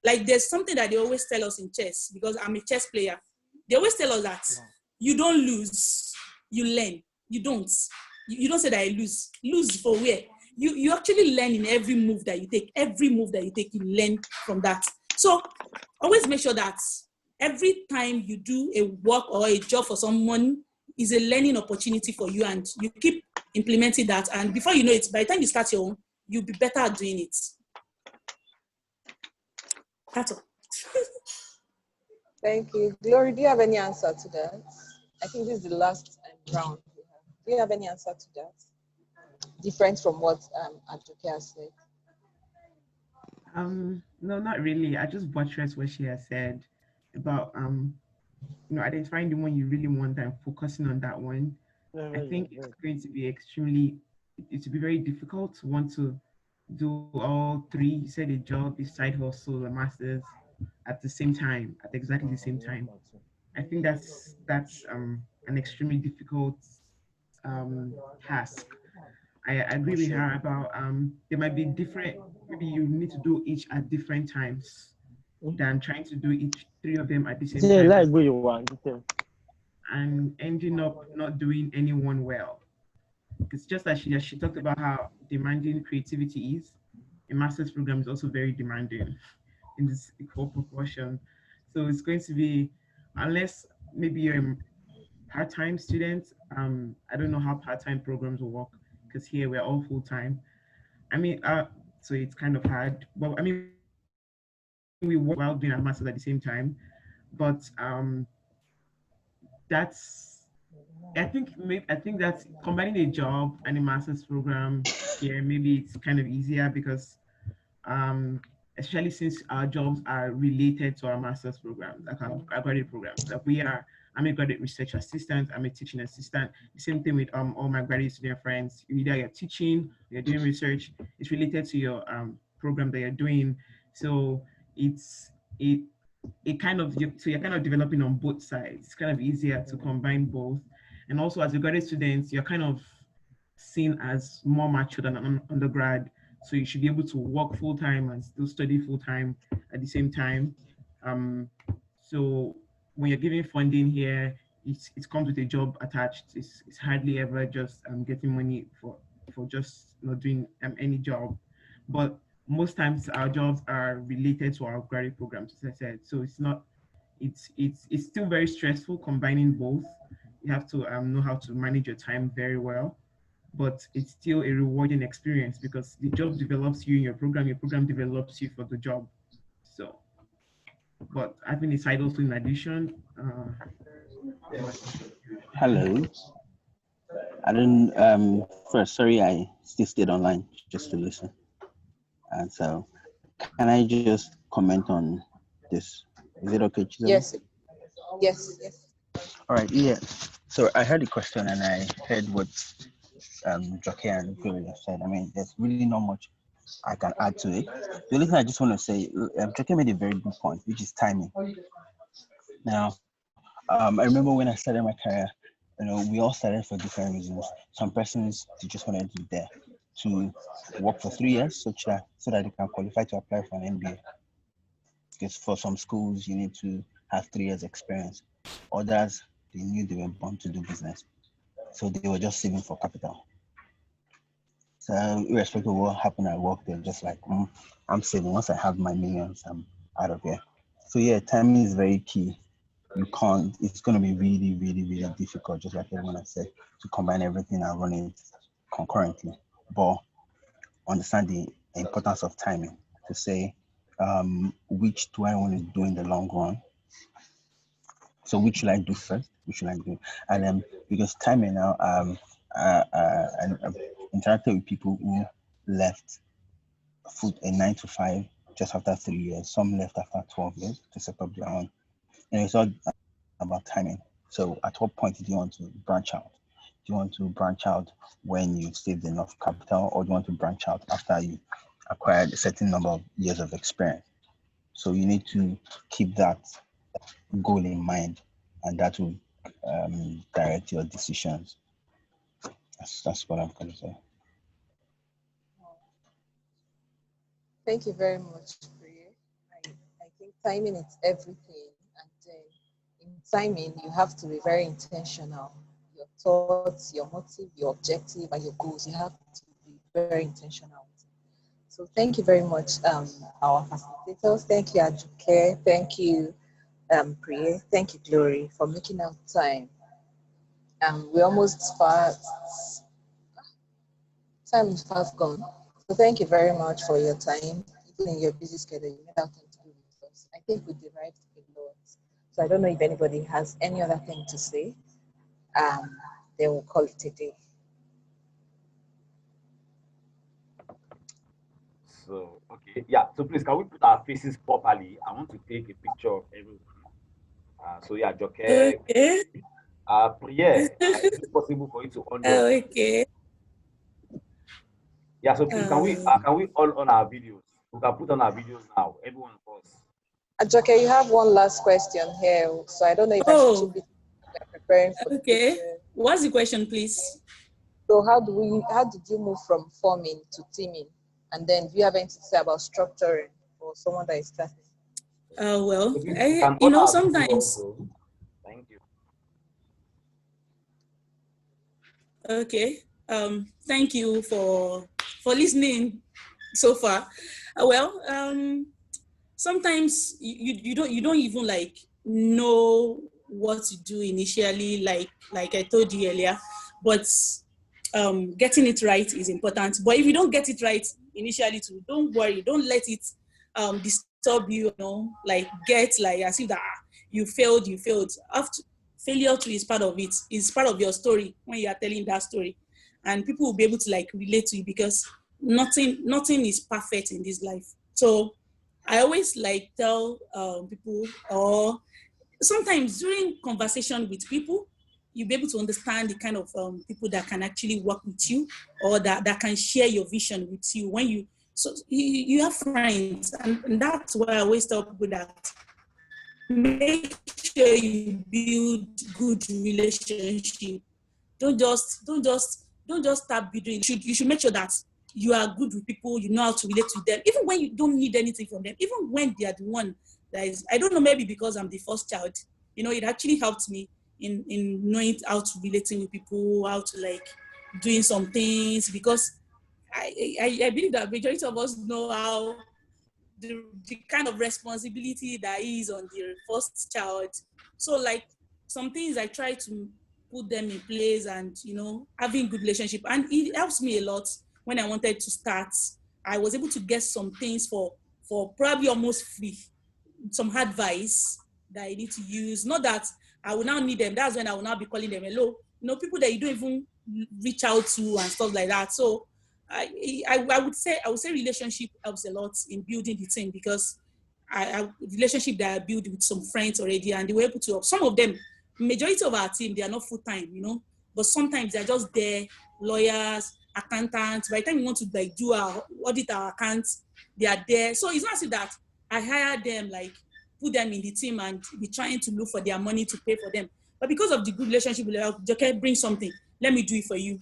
Like there's something that they always tell us in chess, because I'm a chess player. They always tell us that you don't lose, you learn. You don't. You don't say that I lose. Lose for where? You actually learn in every move that you take. Every move that you take, you learn from that. So always make sure that every time you do a work or a job for someone is a learning opportunity for you, and you keep implementing that. And before you know it, by the time you start your own, you'll be better at doing it. That's all. Thank you. Glory, do you have any answer to that? I think this is the last round we have. Do you have any answer to that? Different from what Adejoke has said. No, not really. I just buttress what she has said about identifying the one you really want and focusing on that one. I think it's going to be it will be very difficult to want to do all three. You said a job, a side hustle, a master's at the same time, at exactly the same time. I think that's an extremely difficult task. I agree with her about there might be different, maybe you need to do each at different times than trying to do three of them at the same time and ending up not doing any one well. It's just that she talked about how demanding creativity is. A master's program is also very demanding in this equal proportion. So it's going to be, unless maybe you're a part-time student, I don't know how part-time programs will work, because here we're all full-time. I mean, so it's kind of hard. But I mean, we work while doing our masters at the same time, but I think that combining a job and a master's program here, maybe it's kind of easier because especially since our jobs are related to our master's programs, like our graduate programs. I'm a graduate research assistant, I'm a teaching assistant. The same thing with all my graduate student friends. Either you're teaching, you're doing research, it's related to your program that you're doing. So you're kind of developing on both sides. It's kind of easier to combine both. And also as a graduate student, you're kind of seen as more mature than an undergrad. So you should be able to work full time and still study full time at the same time. So when you're giving funding here, it comes with a job attached. It's hardly ever just getting money for just not doing any job. But most times our jobs are related to our graduate programs, as I said. So it's still very stressful combining both. You have to know how to manage your time very well, but it's still a rewarding experience because the job develops you in your program develops you for the job. So, but having a side also in addition. Hello. I don't, first, sorry, I still stayed online just to listen. And so, can I just comment on this? Is it okay, Chisholm? Yes. All right, yeah. So I heard the question and I heard what Joke and Gloria said. I mean, there's really not much I can add to it. The only thing I just want to say, Joke made a very good point, which is timing. Now, I remember when I started my career, we all started for different reasons. Some persons, they just wanted to be there to work for 3 years so that they can qualify to apply for an MBA. Because for some schools, you need to have 3 years experience. Others, they knew they were born to do business. So they were just saving for capital. So irrespective of what happened at work, they're just like, I'm saving. Once I have my millions, I'm out of here. So yeah, timing is very key. It's going to be really, really, really difficult, just like everyone has said, to combine everything and run it concurrently. But understand the importance of timing to say, which do I want to do in the long run? So which should I do first? Which should I do? And then because timing now, and I've interacted with people who left a 9 to 5 just after 3 years. Some left after 12 years to set up their own. And it's all about timing. So at what point do you want to branch out? Do you want to branch out when you've saved enough capital, or do you want to branch out after you acquired a certain number of years of experience? So you need to keep that goal in mind, and that will direct your decisions. That's what I'm going to say. Thank you very much, Priere. I think timing is everything, and then in timing you have to be very intentional. Your thoughts, your motive, your objective, and your goals, you have to be very intentional. So thank you very much, our facilitators. Thank you, Adejoke. Thank you, Priere. Thank you, Glory, for making out time. We're almost time is fast gone. So thank you very much for your time. Even in your busy schedule, you made out time to be with us. I think we derived a lot. So I don't know if anybody has any other thing to say. Then we'll call it a day. So, okay, yeah. So please, can we put our faces properly? I want to take a picture of everyone. So yeah, Joke. Okay. Priere, is it possible for you to on your Okay. Yeah, so please, can we all on our videos? We can put on our videos now, everyone of us. Adejoke, you have one last question here, so I don't know if I should keep it preparing for the picture. What's the question, please? So how did you move from forming to teaming? And then do you have anything to say about structuring for someone that is starting? Well, sometimes. Thank you. Okay. Thank you for listening so far. Sometimes you don't even like know what to do initially, like I told you earlier, but getting it right is important. But if you don't get it right initially too, don't worry, don't let it disturb you, like get like as if that you failed. After failure too is part of it. It's part of your story when you are telling that story, and people will be able to like relate to you because nothing is perfect in this life. So I always like tell people, or sometimes during conversation with people, you'll be able to understand the kind of people that can actually work with you, or that can share your vision with you when you have friends. And that's why I always tell people that make sure you build good relationship. Don't just start building. You should make sure that you are good with people, you know how to relate to them, even when you don't need anything from them, even when they are the one that is, I don't know, maybe because I'm the first child, it actually helped me in knowing how to relating with people, how to like doing some things, because I believe that majority of us know how the kind of responsibility that is on the first child. So like some things I try to put them in place, and having good relationship, and it helps me a lot. When I wanted to start, I was able to get some things for probably almost free, some advice that I need to use. Not that I will now need them. That's when I will now be calling them hello. People that you don't even reach out to and stuff like that. So I would say relationship helps a lot in building the team, because relationship that I built with some friends already, and they were able to help. Some of them, majority of our team, they are not full time, but sometimes they're just there, lawyers, accountants. By the time you want to like do our audit our accounts, they are there. So it's not as if that I hire them, like put them in the team and be trying to look for their money to pay for them. But because of the good relationship, like, Joke, bring something, let me do it for you.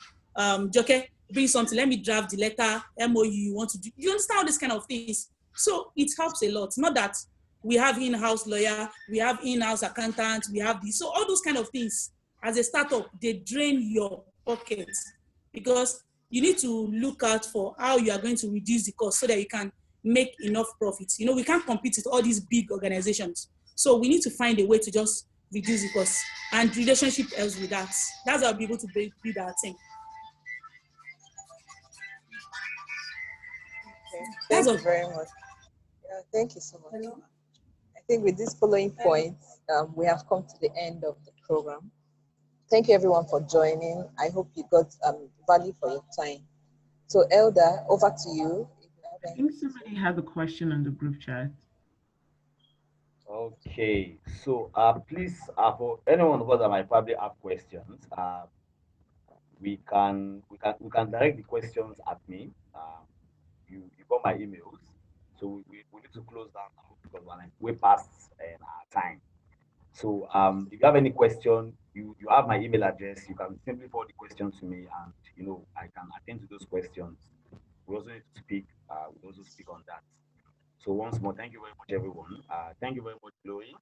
Joke, bring something, let me draft the letter, MOU you want to do. You understand all these kind of things? So it helps a lot. Not that we have in-house lawyer, we have in-house accountant, we have this. So all those kind of things, as a startup, they drain your pockets, because you need to look out for how you are going to reduce the cost so that you can make enough profits. We can't compete with all these big organizations. So we need to find a way to just reduce the cost, and relationship helps with that. That's how I'll be able to build our team. Okay. Thank you very much. Yeah, thank you so much. Hello. I think with these following points, we have come to the end of the program. Thank you everyone for joining. I hope you got value for your time. So Elder, over to you. I think somebody had a question on the group chat. Okay, so please, for anyone of us that might probably have questions, we can direct the questions at me. You got my emails, so we need to close down now because we're like way past our time. So if you have any question, you have my email address. You can simply forward the question to me, and I can attend to those questions. We also need to speak. We also speak on that. So once more, thank you very much, everyone. Thank you very much, Chloe.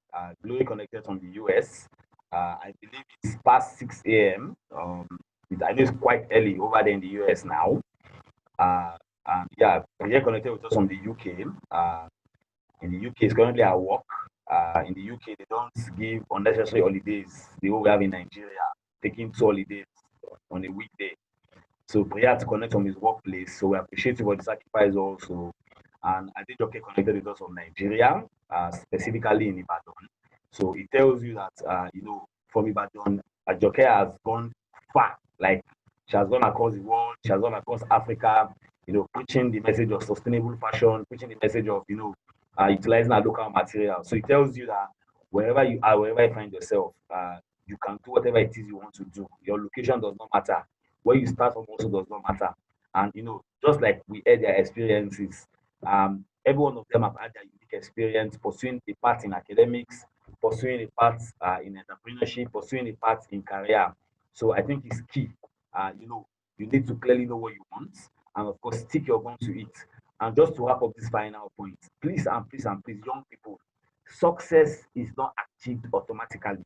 Chloe connected from the US. I believe it's past 6 a.m. I know it's quite early over there in the US now. Yeah, Priere connected with us from the UK. In the UK, it's currently at work. In the UK, they don't give unnecessary holidays the way we have in Nigeria, taking 2 holidays on a weekday. So Priere had to connect from his workplace. So we appreciate you for the sacrifice also. And Adejoke connected with us from Nigeria, specifically in Ibadan. So it tells you that, from Ibadan, Adejoke has gone far. Like, she has gone across the world, she has gone across Africa, preaching the message of sustainable fashion, preaching the message of, utilizing our local material. So it tells you that wherever you are, wherever you find yourself, you can do whatever it is you want to do. Your location does not matter. Where you start from also does not matter. And, just like we heard their experiences, every one of them have had their unique experience pursuing a path in academics, pursuing a path in entrepreneurship, pursuing a path in career. So I think it's key. You need to clearly know what you want, and of course, stick your gun to it. And just to wrap up this final point, please and please and please, young people, success is not achieved automatically.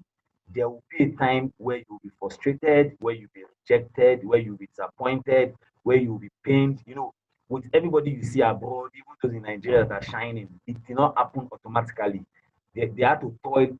There will be a time where you'll be frustrated, where you'll be rejected, where you'll be disappointed, where you'll be pained. With everybody you see abroad, even those in Nigeria that are shining, it did not happen automatically. They had to toil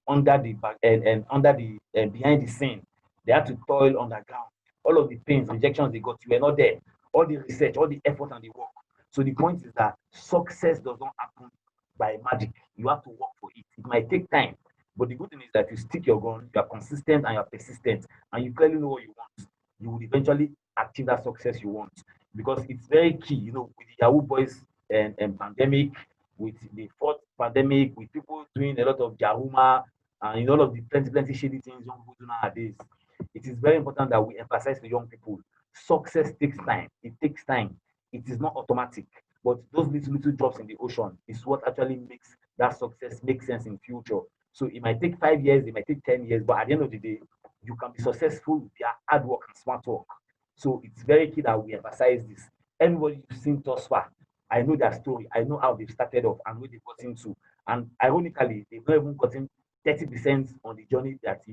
under the back and under the behind the scene. They had to toil underground. All of the pains, rejections they got, you were not there. All the research, all the effort and the work. So the point is that success does not happen by magic. You have to work for it. It might take time, but the good thing is that you stick your gun, you are consistent and you are persistent, and you clearly know what you want. You will eventually achieve that success you want, because it's very key. You know, with the Yahoo Boys and pandemic, with the fourth pandemic, with people doing a lot of Jahuma and all of the plenty shady things young people do nowadays. It is very important that we emphasize to young people. Success takes time. It takes time. It is not automatic. But those little drops in the ocean is what actually makes that success make sense in future. So it might take 5 years, it might take 10 years, but at the end of the day, you can be successful with your hard work and smart work. So it's very key that we emphasize this. Everybody you've seen thus far, I know their story. I know how they've started off and where they've gotten to. And ironically, they've not even gotten 30% on the journey that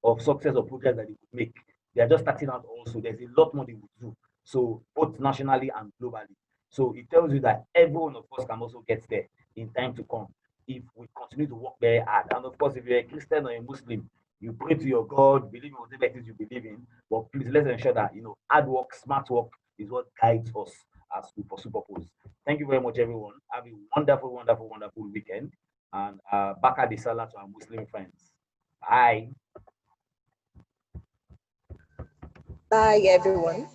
of success or progress that they could make. They are just starting out also. There's a lot more they would do. So both nationally and globally. So it tells you that every one of us can also get there in time to come if we continue to work very hard. And of course, if you're a Christian or a Muslim, you pray to your God, believe in whatever it is you believe in. But please let's ensure that hard work, smart work is what guides us as we pursue purpose. Thank you very much, everyone. Have a wonderful weekend. And back at the Salah to our Muslim friends. Bye. Bye, everyone.